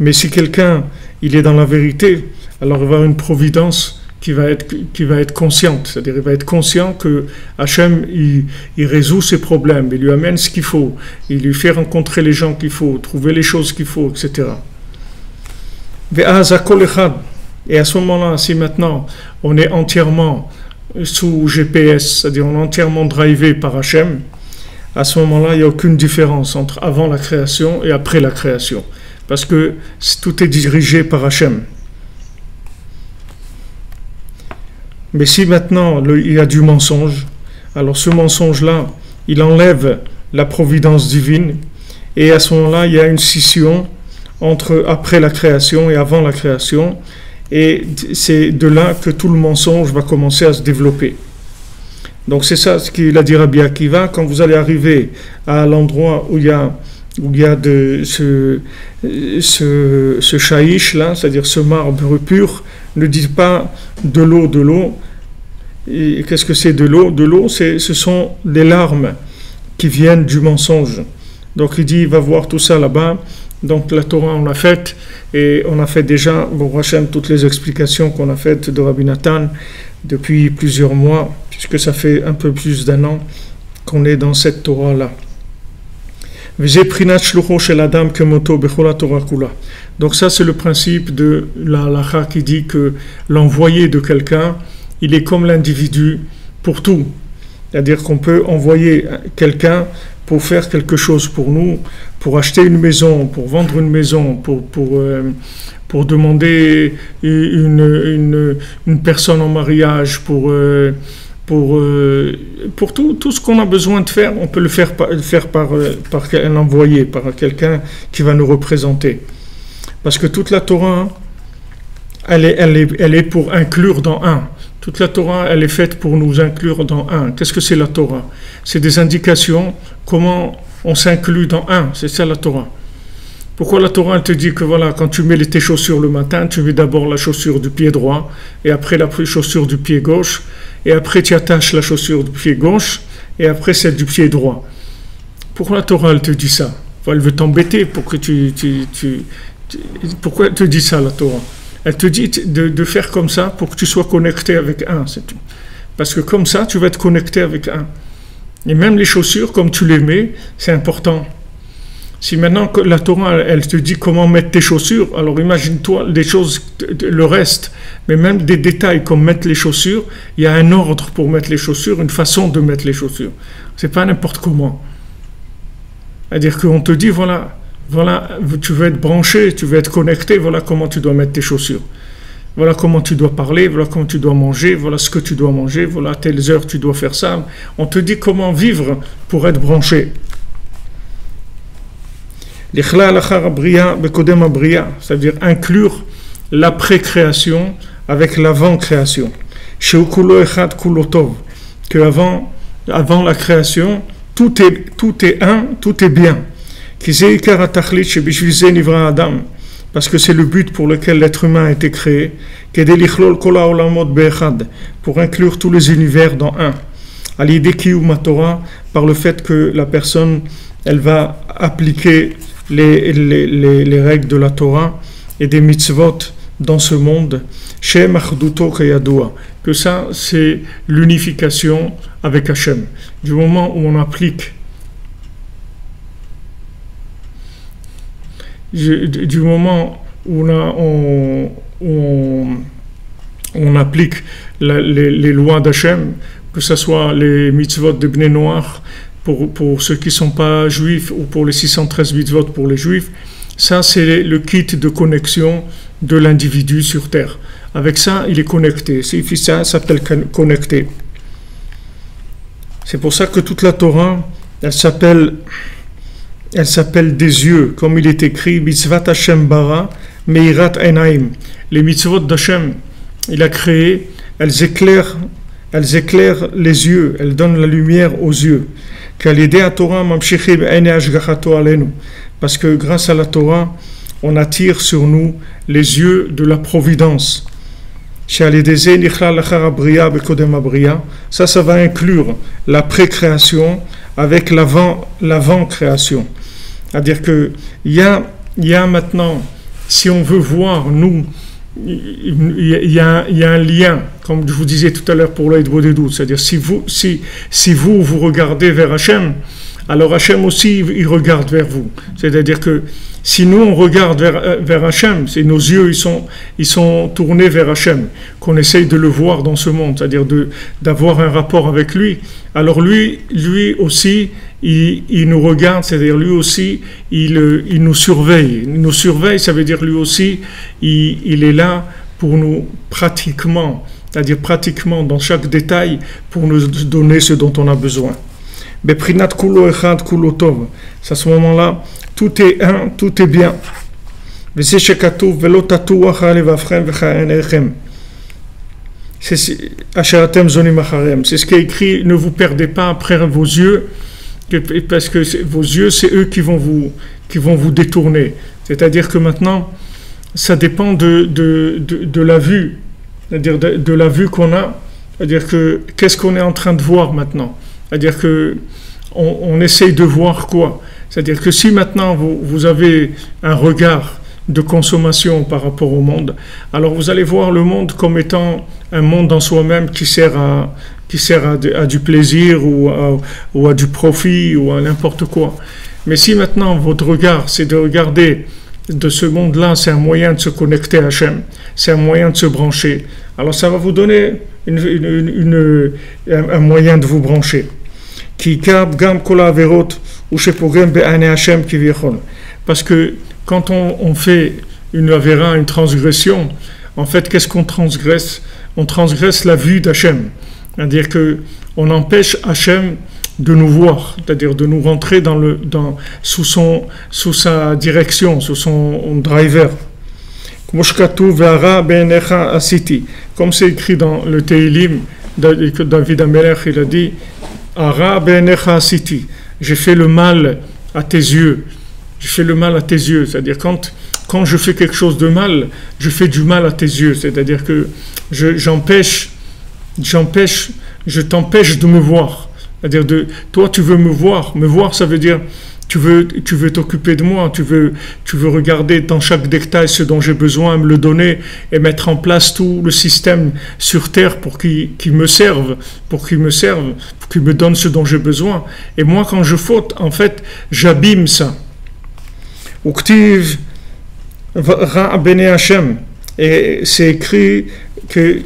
Mais si quelqu'un il est dans la vérité, alors il va avoir une providence qui va être consciente. C'est-à-dire il va être conscient que Hachem il résout ses problèmes, il lui amène ce qu'il faut, il lui fait rencontrer les gens qu'il faut, trouver les choses qu'il faut, etc. Et à ce moment-là, si maintenant on est entièrement sous GPS, c'est-à-dire on est entièrement drivé par Hachem, à ce moment-là, il n'y a aucune différence entre avant la création et après la création. Parce que tout est dirigé par Hachem. Mais si maintenant il y a du mensonge, alors ce mensonge-là, il enlève la providence divine, et à ce moment-là, il y a une scission entre après la création et avant la création, et c'est de là que tout le mensonge va commencer à se développer. Donc c'est ça ce qu'il a dit Rabbi Akiva, quand vous allez arriver à l'endroit où il y a ce shaïch là, c'est-à-dire ce marbre pur, ne dites pas de l'eau. Et qu'est-ce que c'est de l'eau? De l'eau, ce sont les larmes qui viennent du mensonge. Donc il dit, il va voir tout ça là-bas. Donc la Torah on l'a faite, et on a fait déjà, bon Hachem, toutes les explications qu'on a faites de Rabbi Nathan depuis plusieurs mois, puisque ça fait un peu plus d'un an qu'on est dans cette Torah-là. Donc ça c'est le principe de la halakha qui dit que l'envoyé de quelqu'un, il est comme l'individu pour tout. C'est-à-dire qu'on peut envoyer quelqu'un pour faire quelque chose pour nous, pour acheter une maison, pour vendre une maison, pour demander une personne en mariage, pour tout ce qu'on a besoin de faire, on peut le faire par un envoyé, par quelqu'un qui va nous représenter. Parce que toute la Torah, elle est pour inclure dans un. Toute la Torah, elle est faite pour nous inclure dans un. Qu'est-ce que c'est la Torah? C'est des indications, comment on s'inclut dans un. C'est ça la Torah. Pourquoi la Torah, elle te dit que voilà, quand tu mets tes chaussures le matin, tu mets d'abord la chaussure du pied droit, et après la chaussure du pied gauche, et après tu attaches la chaussure du pied gauche, et après celle du pied droit. Pourquoi la Torah, elle te dit ça? Elle veut t'embêter pour que pourquoi elle te dit ça, la Torah? Elle te dit de faire comme ça pour que tu sois connecté avec un, c'est tout. Parce que comme ça, tu vas être connecté avec un. Et même les chaussures, comme tu les mets, c'est important. Si maintenant la Torah, elle te dit comment mettre tes chaussures, alors imagine-toi des choses, le reste, mais même des détails comme mettre les chaussures, il y a un ordre pour mettre les chaussures, une façon de mettre les chaussures. C'est pas n'importe comment. C'est-à-dire qu'on te dit, voilà, tu veux être branché, tu veux être connecté, voilà comment tu dois mettre tes chaussures. Voilà comment tu dois parler, voilà comment tu dois manger, voilà ce que tu dois manger, voilà à telles heures tu dois faire ça. On te dit comment vivre pour être branché. C'est-à-dire inclure l'après-création avec l'avant-création. Que avant la création, tout est un, tout est bien. Parce parce que c'est le but pour lequel l'être humain a été créé, pour inclure tous les univers dans un. À l'idée Kiyum Torah, par le fait que la personne, elle va appliquer les règles de la Torah et des mitzvot dans ce monde, que ça, c'est l'unification avec Hachem. Du moment où on applique du moment où on applique les lois d'Hachem, que ce soit les mitzvot de Bnei Noach pour ceux qui ne sont pas juifs ou pour les 613 mitzvot pour les juifs, ça c'est le kit de connexion de l'individu sur terre. Avec ça, il est connecté. Ça s'appelle connecté. C'est pour ça que toute la Torah, elle s'appelle des yeux, comme il est écrit, mitzvat Hashem bara, meirat enaim. Les mitzvot d'Hachem, il a créé, elles éclairent les yeux, elles donnent la lumière aux yeux. Parce que grâce à la Torah, on attire sur nous les yeux de la providence. Ça va inclure la précréation avec l'avant-création. C'est-à-dire qu'il y a maintenant, si on veut voir, nous, il y a un lien, comme je vous disais tout à l'heure pour l'Aïd Bodedut, c'est-à-dire si vous regardez vers Hachem, alors Hachem aussi, il regarde vers vous. C'est-à-dire que si nous, on regarde vers Hachem, c'est nos yeux, ils sont tournés vers Hachem, qu'on essaye de le voir dans ce monde, c'est-à-dire d'avoir un rapport avec lui. Alors lui aussi, il nous regarde, c'est-à-dire lui aussi, il nous surveille. Il nous surveille, ça veut dire lui aussi, il est là pour nous pratiquement, c'est-à-dire pratiquement dans chaque détail, pour nous donner ce dont on a besoin. Beprinat kulo echad kulo tov. C'est à ce moment-là, tout est un, tout est bien. C'est ce qui est écrit, ne vous perdez pas après vos yeux, parce que vos yeux, c'est eux qui vont vous détourner. C'est-à-dire que maintenant, ça dépend de la vue, c'est-à-dire de la vue qu'on a, c'est-à-dire que qu'est-ce qu'on est en train de voir maintenant. C'est-à-dire que on essaye de voir quoi. C'est-à-dire que si maintenant vous avez un regard de consommation par rapport au monde, alors vous allez voir le monde comme étant un monde en soi-même qui sert à du plaisir ou à du profit ou à n'importe quoi. Mais si maintenant votre regard c'est de regarder de ce monde-là, c'est un moyen de se connecter à Hachem, c'est un moyen de se brancher, alors ça va vous donner un moyen de vous brancher. Parce que quand on fait une avéra, une transgression, en fait, qu'est-ce qu'on transgresse? On transgresse la vue d'Hachem. C'est-à-dire qu'on empêche Hachem de nous voir, c'est-à-dire de nous rentrer sous sa direction, sous son driver. Comme c'est écrit dans le Teilim, David Amelech, il a dit Ara be'enecha asiti, j'ai fait le mal à tes yeux. J'ai fait le mal à tes yeux. C'est-à-dire quand je fais quelque chose de mal, je fais du mal à tes yeux. C'est-à-dire que je t'empêche de me voir. C'est-à-dire toi tu veux me voir. Me voir, ça veut dire tu veux t'occuper de moi, tu veux regarder dans chaque détail ce dont j'ai besoin, me le donner et mettre en place tout le système sur terre pour qu'il me serve, pour qu'il me donne ce dont j'ai besoin. Et moi, quand je faute, en fait, j'abîme ça. Uktiv ra bene Hashem. Et c'est écrit que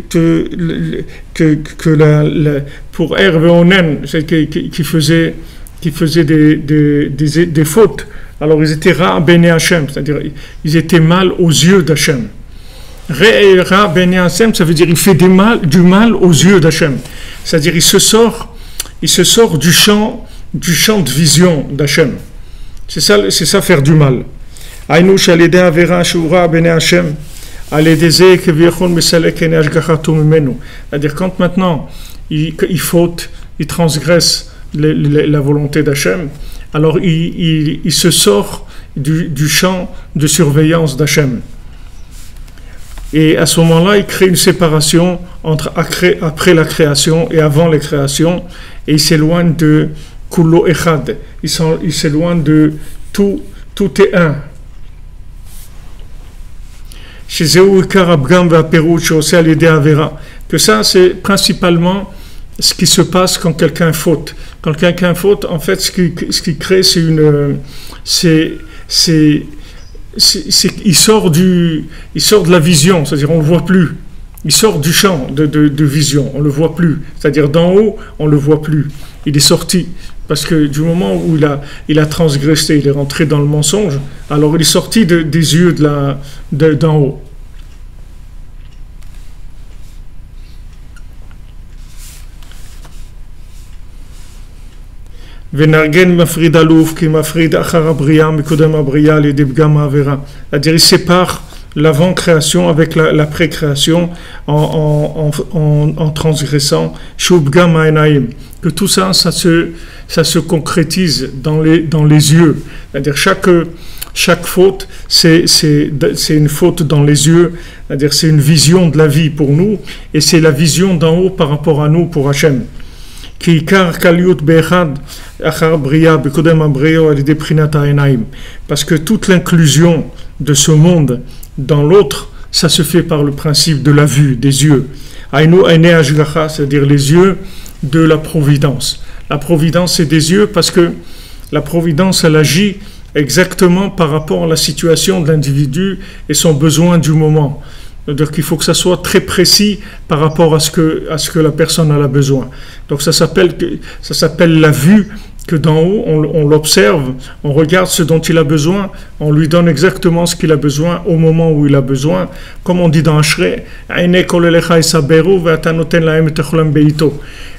pour Hervé Onen, qui faisait des fautes, alors ils étaient ra bene Hashem, c'est-à-dire ils étaient mal aux yeux d'Hachem. Ra bene Hashem, ça veut dire il fait du mal aux yeux d'Hachem, c'est-à-dire il se sort du champ de vision d'Hachem. C'est ça faire du mal. Aïnouch alidé avera shura bene Hashem. C'est-à-dire quand maintenant il faute, il transgresse la volonté d'Hachem, alors il se sort du champ de surveillance d'Hachem. Et à ce moment-là, il crée une séparation entre après la création et avant la création, et il s'éloigne de Kullo Echad, il s'éloigne de tout est un. Que ça, c'est principalement ce qui se passe quand quelqu'un faute. Quand quelqu'un faute, en fait, ce qui crée, il sort de la vision, c'est-à-dire on le voit plus. Il sort du champ de vision, on le voit plus. C'est-à-dire d'en haut, on le voit plus. Il est sorti parce que du moment où il a transgressé, il est rentré dans le mensonge, alors il est sorti des yeux d'en haut. C'est-à-dire il sépare l'avant-création avec la pré-création en transgressant que tout ça se concrétise dans les yeux. C'est-à-dire chaque faute c'est une faute dans les yeux, c'est-à-dire c'est une vision de la vie pour nous et c'est la vision d'en haut par rapport à nous pour Hachem. Parce que toute l'inclusion de ce monde dans l'autre, ça se fait par le principe de la vue, des yeux. C'est-à-dire les yeux de la providence. La providence, c'est des yeux parce que la providence, elle agit exactement par rapport à la situation de l'individu et son besoin du moment. C'est-à-dire qu'il faut que ça soit très précis par rapport à ce que la personne a besoin. Donc ça s'appelle la vue, que d'en haut, on l'observe, on regarde ce dont il a besoin, on lui donne exactement ce qu'il a besoin au moment où il a besoin. Comme on dit dans Ashrei,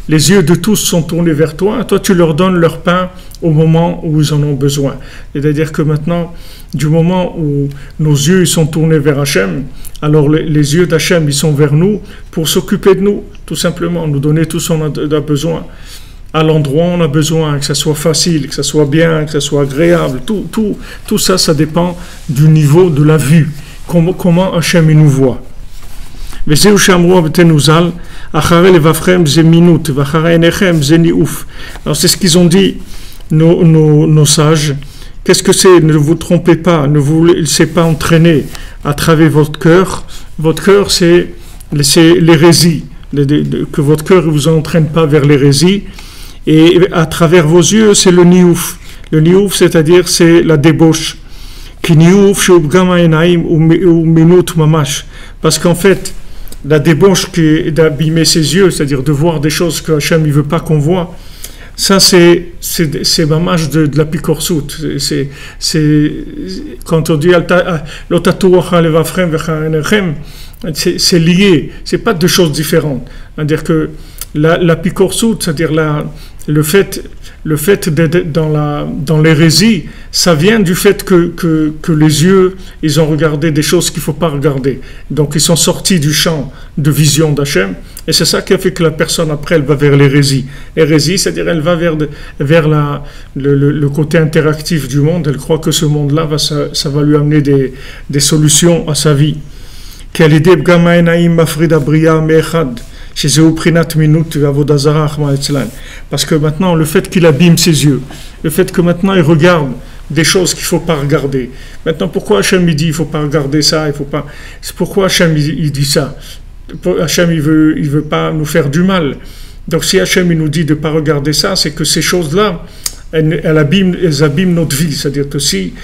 les yeux de tous sont tournés vers toi, toi tu leur donnes leur pain au moment où ils en ont besoin. C'est-à-dire que maintenant, du moment où nos yeux ils sont tournés vers Hachem, alors les yeux d'Hachem ils sont vers nous pour s'occuper de nous, tout simplement, nous donner tout ce qu'on a besoin. À l'endroit où on a besoin, que ça soit facile, que ça soit bien, que ça soit agréable, tout ça, ça dépend du niveau de la vue, comment Hachem il nous voit. Alors c'est ce qu'ils ont dit, nos sages. Qu'est-ce que c'est? Ne vous trompez pas, ne vous laissez pas entraîner à travers votre cœur. Votre cœur, c'est l'hérésie, que votre cœur ne vous entraîne pas vers l'hérésie. Et à travers vos yeux, c'est le niouf. Le niouf, c'est-à-dire, c'est la débauche. Parce qu'en fait, la débauche qui est d'abîmer ses yeux, c'est-à-dire de voir des choses que Hachem ne veut pas qu'on voit, ça c'est mamash de la pikorsout. C'est quand on dit c'est lié, c'est pas deux choses différentes. C'est-à-dire que la pikorsout, c'est-à-dire le fait d'être dans l'hérésie, ça vient du fait que les yeux, ils ont regardé des choses qu'il ne faut pas regarder. Donc ils sont sortis du champ de vision d'Hachem, et c'est ça qui a fait que la personne après, elle va vers l'hérésie. Hérésie, c'est-à-dire elle va vers le côté interactif du monde, elle croit que ce monde-là, ça va lui amener des solutions à sa vie. Parce que maintenant, le fait qu'il abîme ses yeux, le fait que maintenant il regarde des choses qu'il ne faut pas regarder. Maintenant, pourquoi Hachem il dit il ne faut pas regarder ça, il faut pas. C'est pourquoi Hachem il dit ça. Hachem il veut pas nous faire du mal. Donc si Hachem il nous dit de ne pas regarder ça, c'est que ces choses-là, elles abîment notre vie. C'est-à-dire que si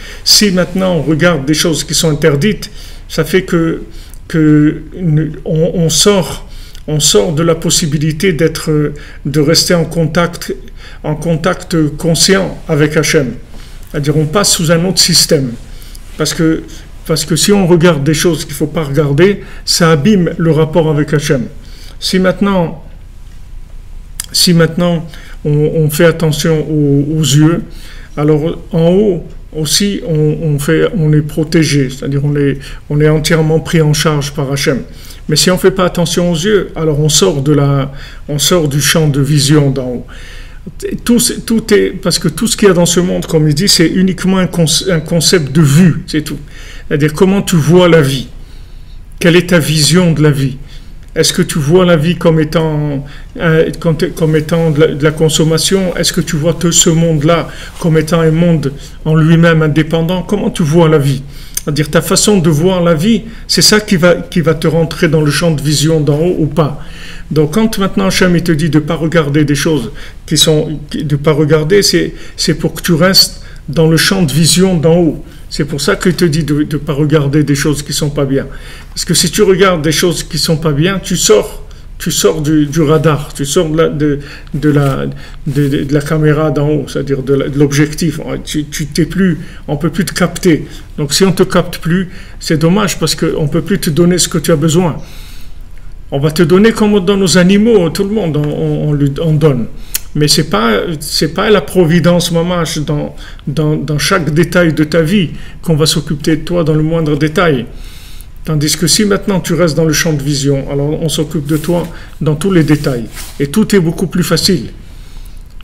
maintenant on regarde des choses qui sont interdites, ça fait que on sort de la possibilité de rester en contact conscient avec Hachem. C'est-à-dire on passe sous un autre système. Parce que si on regarde des choses qu'il ne faut pas regarder, ça abîme le rapport avec Hachem. Si maintenant on fait attention aux yeux, alors en haut aussi on est protégé, c'est-à-dire on est entièrement pris en charge par Hachem. Mais si on ne fait pas attention aux yeux, alors on sort du champ de vision d'en haut. Tout est, parce que tout ce qu'il y a dans ce monde, comme il dit, c'est uniquement un concept de vue, c'est tout. C'est-à-dire comment tu vois la vie. Quelle est ta vision de la vie? Est-ce que tu vois la vie comme étant de la consommation? Est-ce que tu vois ce monde-là comme étant un monde en lui-même indépendant? Comment tu vois la vie? C'est-à-dire ta façon de voir la vie, c'est ça qui va te rentrer dans le champ de vision d'en haut ou pas. Donc quand maintenant Hachem il te dit de ne pas regarder des choses de ne pas regarder, c'est pour que tu restes dans le champ de vision d'en haut. C'est pour ça qu'il te dit de ne pas regarder des choses qui ne sont pas bien. Parce que si tu regardes des choses qui ne sont pas bien, tu sors du radar, tu sors de la caméra d'en haut, c'est-à-dire de l'objectif. On ne peut plus te capter. Donc si on ne te capte plus, c'est dommage parce qu'on ne peut plus te donner ce que tu as besoin. On va te donner comme on donne aux animaux, tout le monde on donne. Mais c'est pas la providence mamache dans chaque détail de ta vie qu'on va s'occuper de toi dans le moindre détail. Tandis que si maintenant tu restes dans le champ de vision, alors on s'occupe de toi dans tous les détails. Et tout est beaucoup plus facile.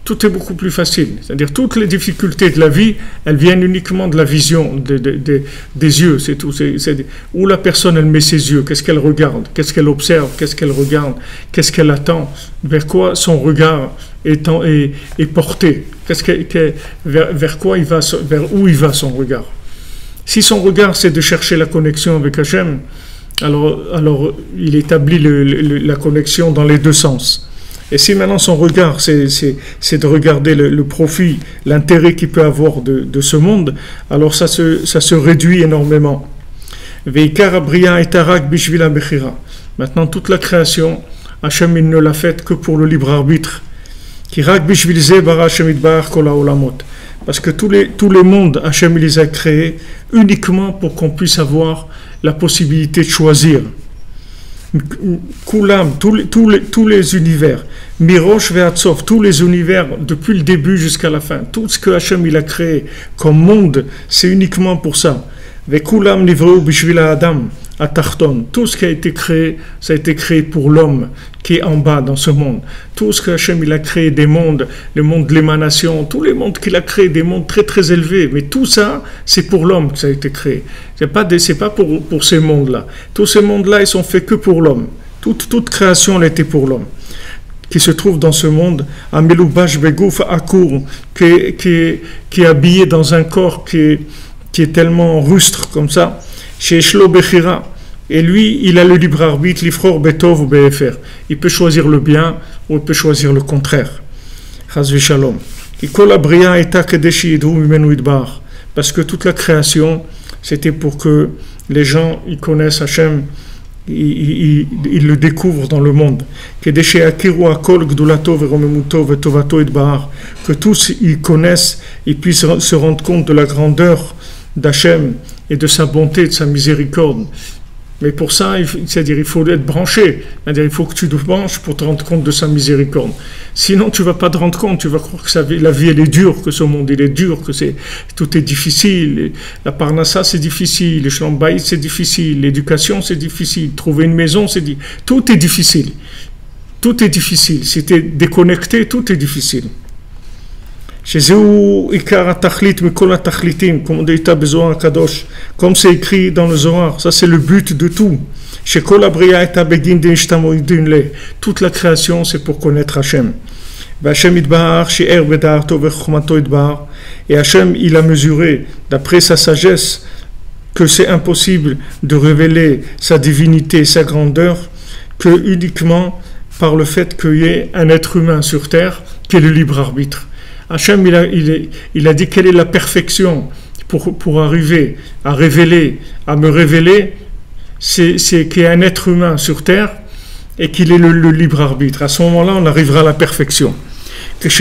Tout est beaucoup plus facile. C'est-à-dire toutes les difficultés de la vie, elles viennent uniquement de la vision, des yeux, c'est tout. Où la personne, elle met ses yeux, qu'est-ce qu'elle regarde, qu'est-ce qu'elle observe, qu'est-ce qu'elle regarde, qu'est-ce qu'elle attend, vers quoi son regard est porté, vers où il va son regard. Si son regard, c'est de chercher la connexion avec Hachem, alors il établit la connexion dans les deux sens. Et si maintenant son regard, c'est de regarder le profit, l'intérêt qu'il peut avoir de ce monde, alors ça se réduit énormément. Maintenant, toute la création, Hachem il ne l'a faite que pour le libre arbitre. Parce que tous les mondes, Hachem il les a créés uniquement pour qu'on puisse avoir la possibilité de choisir. Kulam, tous les univers, Mirosh Ve'atzov, tous les univers depuis le début jusqu'à la fin, tout ce que Hachem il a créé comme monde, c'est uniquement pour ça. Ve'kulam nivreu bishvila Adam atachton, tout ce qui a été créé, ça a été créé pour l'homme qui est en bas dans ce monde. Tout ce que Hachem il a créé des mondes, le monde de l'émanation, tous les mondes qu'il a créés, des mondes très très élevés, mais tout ça, c'est pour l'homme que ça a été créé. C'est pas pour ces mondes-là. Tous ces mondes-là, ils sont faits que pour l'homme. Toute création, elle était pour l'homme. Qui se trouve dans ce monde, Ameloubash Begouf Akour, qui est habillé dans un corps qui est tellement rustre comme ça, chez Shlo Bechira. Et lui, il a le libre arbitre, l'ifror betov ou befer. Il peut choisir le bien ou il peut choisir le contraire. Chas v'shalom. Parce que toute la création, c'était pour que les gens ils connaissent Hachem, ils le découvrent dans le monde. Que tous ils connaissent, ils puissent se rendre compte de la grandeur d'Hachem et de sa bonté, de sa miséricorde. Mais pour ça, c'est-à-dire il faut être branché, c'est-à-dire il faut que tu te branches pour te rendre compte de sa miséricorde. Sinon, tu ne vas pas te rendre compte, tu vas croire que la vie elle est dure, que ce monde il est dur, que tout est difficile. La parnassa c'est difficile, le shlambaït c'est difficile, l'éducation c'est difficile, trouver une maison tout est difficile. Tout est difficile. Si tu es déconnecté, tout est difficile. Comme c'est écrit dans le Zohar, ça c'est le but de tout. Toute la création c'est pour connaître Hachem. Et Hachem il a mesuré d'après sa sagesse que c'est impossible de révéler sa divinité, sa grandeur, que uniquement par le fait qu'il y ait un être humain sur terre qui est le libre arbitre. Hachem il a dit quelle est la perfection pour arriver à me révéler, c'est qu'il y a un être humain sur terre et qu'il est le libre arbitre. À ce moment-là, on arrivera à la perfection. Parce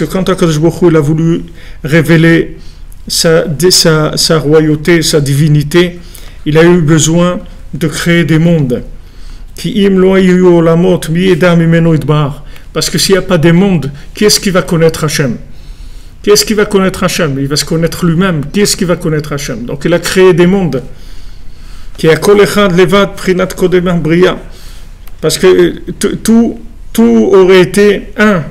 que quand Akadosh Baruch Hu, il a voulu révéler sa royauté, sa divinité, il a eu besoin de créer des mondes. Parce que s'il n'y a pas des mondes, qui est-ce qui va connaître Hachem? Qui est-ce qui va connaître Hachem? Il va se connaître lui-même. Qui est-ce qui va connaître Hachem? Donc il a créé des mondes. Parce que tout aurait été un.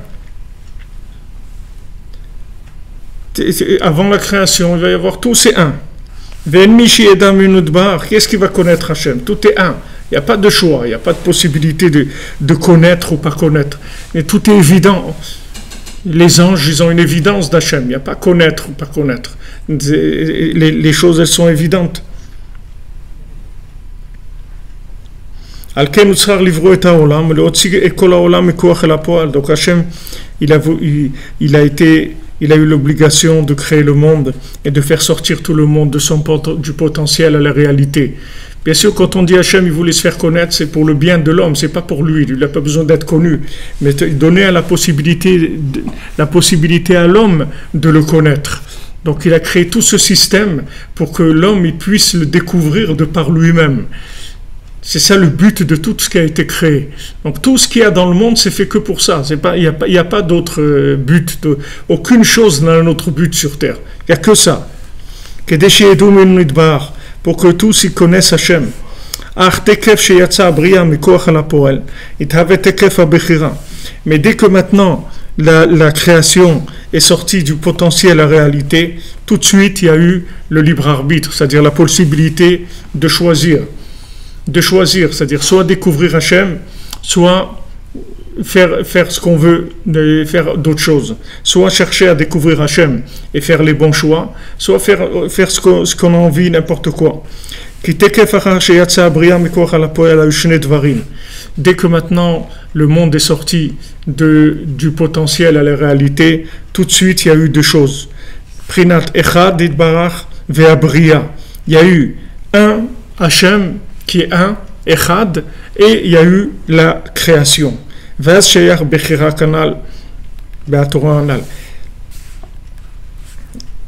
Avant la création, il va y avoir tout, c'est un. Qu'est-ce qui va connaître Hachem? Tout est un. Il n'y a pas de choix, il n'y a pas de possibilité de connaître ou pas connaître. Mais tout est évident. Les anges, ils ont une évidence d'Hachem. Il n'y a pas connaître ou pas connaître. Les choses, elles sont évidentes. Donc Hachem, il a eu l'obligation de créer le monde et de faire sortir tout le monde du potentiel à la réalité. Bien sûr, quand on dit Hachem, il voulait se faire connaître, c'est pour le bien de l'homme, c'est pas pour lui. Il n'a pas besoin d'être connu, mais donner la possibilité à l'homme de le connaître. Donc, il a créé tout ce système pour que l'homme il puisse le découvrir de par lui-même. C'est ça le but de tout ce qui a été créé. Donc tout ce qu'il y a dans le monde, c'est fait que pour ça. Il n'y a pas d'autre but. Aucune chose n'a un autre but sur terre. Il n'y a que ça. Pour que tous y connaissent Hachem. Mais dès que maintenant la création est sortie du potentiel à la réalité, tout de suite il y a eu le libre arbitre, c'est-à-dire la possibilité de choisir, c'est-à-dire soit découvrir Hachem, soit faire ce qu'on veut, faire d'autres choses, soit chercher à découvrir Hachem et faire les bons choix, soit faire ce qu'on a envie, n'importe quoi. Dès que maintenant le monde est sorti du potentiel à la réalité, tout de suite il y a eu deux choses. Prinat Echad Itbarach Ve'abriya. Il y a eu un Hachem qui est un, Echad, et il y a eu la création. Vaz Sheyach Bechira Kanal, Be'atorah Anal.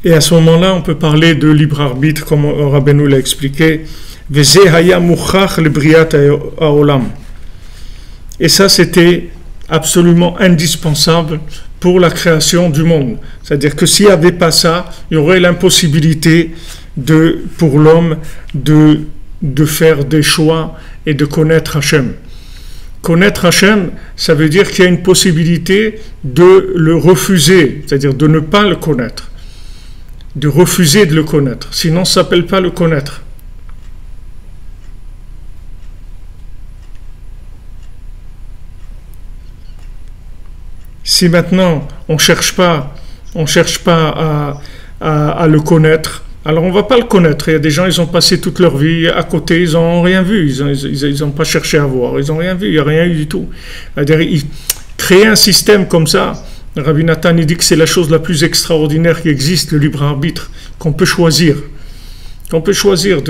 Et à ce moment-là, on peut parler de libre arbitre, comme Rabbeinu l'a expliqué. Veze Haya Muchach le Briat Haolam. Et ça, c'était absolument indispensable pour la création du monde. C'est-à-dire que s'il n'y avait pas ça, il y aurait l'impossibilité pour l'homme de faire des choix et de connaître Hachem. Connaître Hachem, ça veut dire qu'il y a une possibilité de le refuser, c'est-à-dire de ne pas le connaître, de refuser de le connaître, sinon ça ne s'appelle pas le connaître. Si maintenant on cherche pas à le connaître, alors on ne va pas le connaître. Il y a des gens, ils ont passé toute leur vie à côté, ils n'ont rien vu, ils n'ont pas cherché à voir, ils n'ont rien vu, il n'y a rien eu du tout. C'est-à-dire, créer un système comme ça, Rabbi Nathan il dit que c'est la chose la plus extraordinaire qui existe, le libre arbitre, qu'on peut choisir. Qu'on peut choisir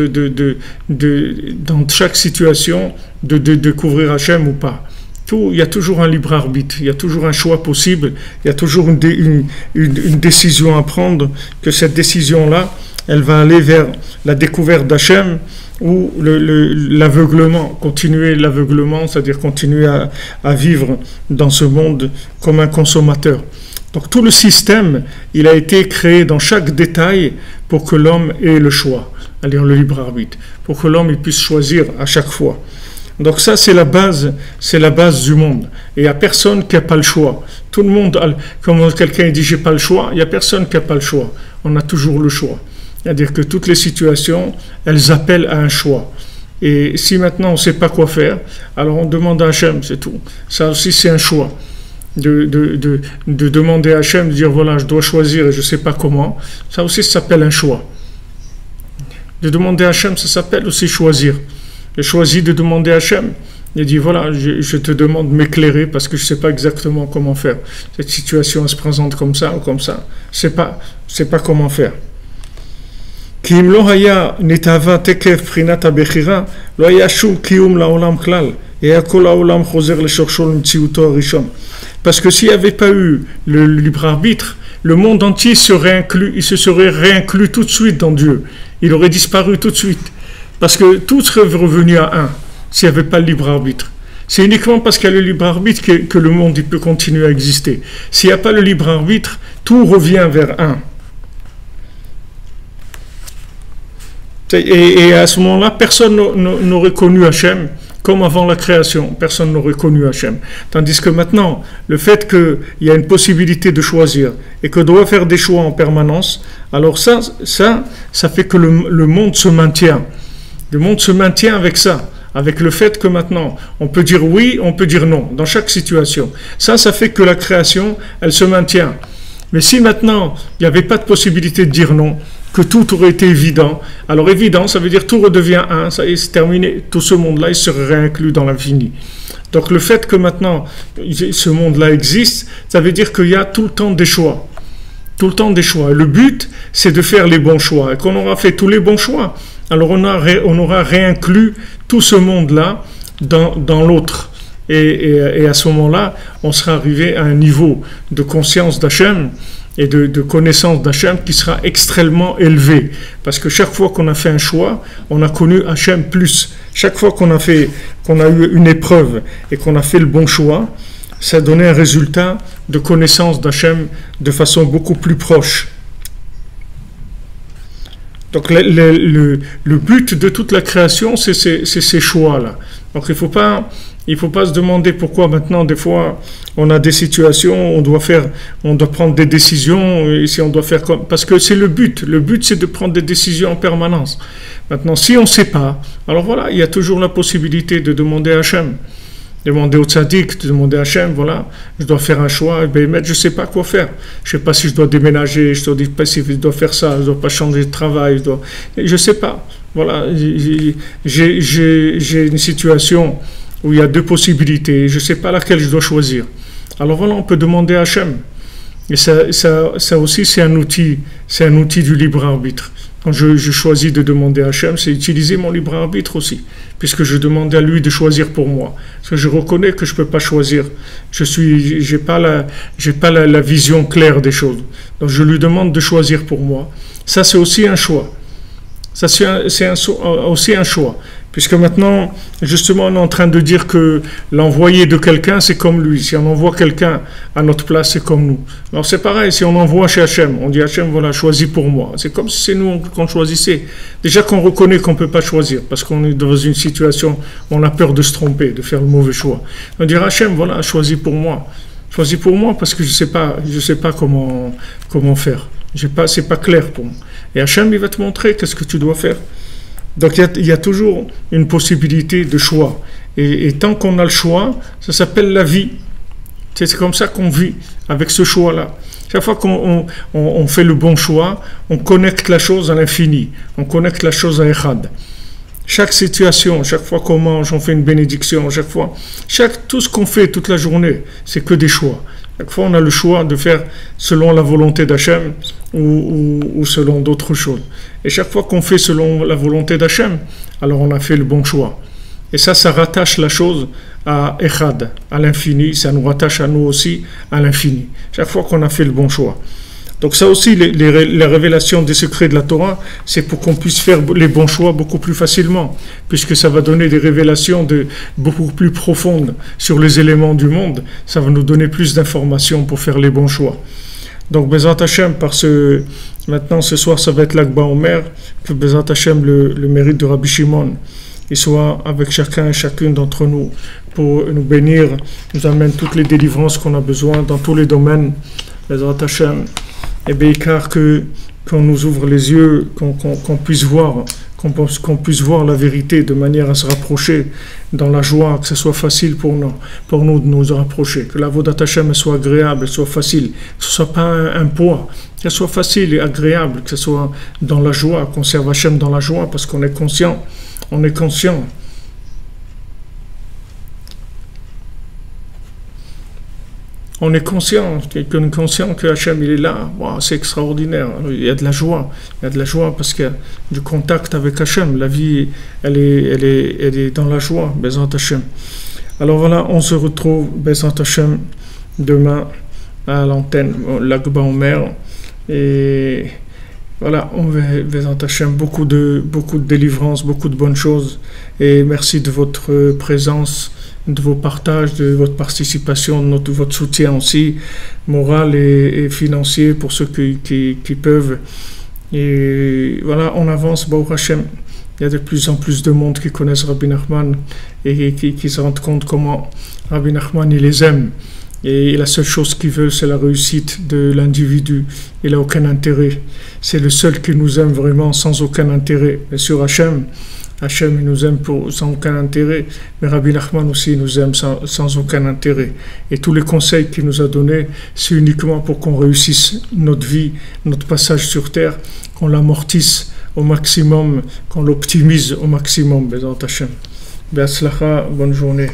dans chaque situation de découvrir Hachem ou pas. Il y a toujours un libre arbitre, il y a toujours un choix possible, il y a toujours une décision à prendre, que cette décision-là, elle va aller vers la découverte d'Hachem ou l'aveuglement, continuer l'aveuglement, c'est-à-dire continuer à vivre dans ce monde comme un consommateur. Donc tout le système, il a été créé dans chaque détail pour que l'homme ait le choix, c'est-à-dire le libre arbitre, pour que l'homme il puisse choisir à chaque fois. Donc ça, c'est la base du monde. Et il n'y a personne qui n'a pas le choix. Tout le monde, comme quelqu'un dit, j'ai pas le choix, il n'y a personne qui n'a pas le choix. On a toujours le choix. C'est-à-dire que toutes les situations, elles appellent à un choix. Et si maintenant on ne sait pas quoi faire, alors on demande à Hachem, c'est tout. Ça aussi, c'est un choix. De demander à Hachem, de dire, voilà, je dois choisir et je ne sais pas comment. Ça aussi, ça s'appelle un choix. De demander à Hachem, ça s'appelle aussi choisir. J'ai choisi de demander à Hachem. Il dit, voilà, je te demande de m'éclairer parce que je ne sais pas exactement comment faire. Cette situation elle se présente comme ça ou comme ça. Je ne sais pas comment faire. Parce que s'il n'y avait pas eu le libre arbitre, le monde entier il se serait réinclus tout de suite dans Dieu. Il aurait disparu tout de suite. Parce que tout serait revenu à un, s'il n'y avait pas le libre arbitre. C'est uniquement parce qu'il y a le libre arbitre que le monde il peut continuer à exister. S'il n'y a pas le libre arbitre, tout revient vers un. Et à ce moment-là, personne n'aurait connu Hachem comme avant la création, personne n'aurait connu Hachem. Tandis que maintenant, le fait qu'il y a une possibilité de choisir et que doit faire des choix en permanence, alors ça fait que le monde se maintient. Le monde se maintient avec ça, avec le fait que maintenant, on peut dire oui, on peut dire non, dans chaque situation. Ça fait que la création, elle se maintient. Mais si maintenant, il n'y avait pas de possibilité de dire non, que tout aurait été évident, alors évident, ça veut dire tout redevient un, ça y est, c'est terminé, tout ce monde-là, il serait réinclus dans l'infini. Donc le fait que maintenant, ce monde-là existe, ça veut dire qu'il y a tout le temps des choix. Tout le temps des choix. Et le but, c'est de faire les bons choix. Et qu'on aura fait tous les bons choix, alors on aura réinclus tout ce monde-là dans l'autre. Et à ce moment-là, on sera arrivé à un niveau de conscience d'Hachem et de connaissance d'Hachem qui sera extrêmement élevé. Parce que chaque fois qu'on a fait un choix, on a connu Hachem plus. Chaque fois qu'on a eu une épreuve et qu'on a fait le bon choix, ça a donné un résultat de connaissance d'Hachem de façon beaucoup plus proche. Donc le but de toute la création, c'est ces choix-là. Donc il faut pas se demander pourquoi maintenant, des fois, on a des situations, on doit prendre des décisions, et si on doit faire comme... Parce que c'est le but. Le but, c'est de prendre des décisions en permanence. Maintenant, si on ne sait pas, alors voilà, il y a toujours la possibilité de demander à Hachem. Demander au tzaddik, de demander à Hachem, voilà, je dois faire un choix, mais je ne sais pas quoi faire. Je ne sais pas si je dois déménager, je ne sais pas si je dois faire ça, je ne dois pas changer de travail, je ne sais pas. Voilà, j'ai une situation où il y a deux possibilités, je ne sais pas laquelle je dois choisir. Alors voilà, on peut demander à Hachem. Et ça aussi, c'est un outil du libre arbitre. Quand je choisis de demander à Hachem, c'est utiliser mon libre arbitre aussi, puisque je demande à lui de choisir pour moi. Parce que je reconnais que je ne peux pas choisir. J'ai pas la vision claire des choses. Donc je lui demande de choisir pour moi. Ça, c'est aussi un choix. Ça, c'est aussi un choix. Puisque maintenant, justement, on est en train de dire que l'envoyé de quelqu'un, c'est comme lui. Si on envoie quelqu'un à notre place, c'est comme nous. Alors c'est pareil, si on envoie chez Hachem, on dit Hachem, voilà, choisis pour moi. C'est comme si c'est nous qu'on choisissait. Déjà qu'on reconnaît qu'on ne peut pas choisir, parce qu'on est dans une situation où on a peur de se tromper, de faire le mauvais choix. On dit Hachem, voilà, choisis pour moi. Choisis pour moi parce que je sais pas comment faire. C'est pas clair pour moi. Et Hachem, il va te montrer qu'est-ce que tu dois faire. Donc il y a toujours une possibilité de choix. Et tant qu'on a le choix, ça s'appelle la vie. C'est comme ça qu'on vit, avec ce choix-là. Chaque fois qu'on fait le bon choix, on connecte la chose à l'infini. On connecte la chose à Echad. Chaque situation, chaque fois qu'on mange, on fait une bénédiction. Tout ce qu'on fait toute la journée, c'est que des choix. Chaque fois, on a le choix de faire selon la volonté d'Hachem ou selon d'autres choses. Et chaque fois qu'on fait selon la volonté d'Hachem, alors on a fait le bon choix. Et ça rattache la chose à Echad, à l'infini. Ça nous rattache à nous aussi à l'infini. Chaque fois qu'on a fait le bon choix. Donc ça aussi, la révélation des secrets de la Torah, c'est pour qu'on puisse faire les bons choix beaucoup plus facilement, puisque ça va donner des révélations beaucoup plus profondes sur les éléments du monde. Ça va nous donner plus d'informations pour faire les bons choix. Donc Bezat Hashem, maintenant ce soir ça va être l'Akba Omer, que Bezat Hashem, le mérite de Rabbi Shimon, il soit avec chacun et chacune d'entre nous pour nous bénir, nous amène toutes les délivrances qu'on a besoin dans tous les domaines. Bezat Hashem, et bien qu'on nous ouvre les yeux, qu'on puisse puisse voir la vérité de manière à se rapprocher dans la joie, que ce soit facile pour nous de nous rapprocher, que la Avodat Hashem soit agréable, soit facile, que ce ne soit pas un poids, qu'elle soit facile et agréable, que ce soit dans la joie, qu'on serve Hashem dans la joie, parce qu'on est conscient. On est conscient. On est conscient que Hachem il est là. Wow, c'est extraordinaire. Alors, il y a de la joie. Parce qu'il y a du contact avec Hachem. La vie, elle est dans la joie. Bezat Hachem. Alors voilà, on se retrouve Bezat Hachem demain à l'antenne, l'Akba Omer. Et voilà, on va Bezat Hachem beaucoup de délivrance, beaucoup de bonnes choses. Et merci de votre présence, de vos partages, de votre participation, de votre soutien aussi, moral et financier pour ceux qui peuvent. Et voilà, on avance, Baruch Hashem. il y a de plus en plus de monde qui connaissent Rabbi Nachman et qui se rendent compte comment Rabbi Nachman, il les aime. Et la seule chose qu'il veut, c'est la réussite de l'individu. Il n'a aucun intérêt. C'est le seul qui nous aime vraiment sans aucun intérêt. Bien sûr, Hachem, il nous aime sans aucun intérêt, mais Rabbi Nachman aussi nous aime sans aucun intérêt. Et tous les conseils qu'il nous a donnés, c'est uniquement pour qu'on réussisse notre vie, notre passage sur terre, qu'on l'amortisse au maximum, qu'on l'optimise au maximum. Bézant Hachem. Be'atzlacha, bonne journée.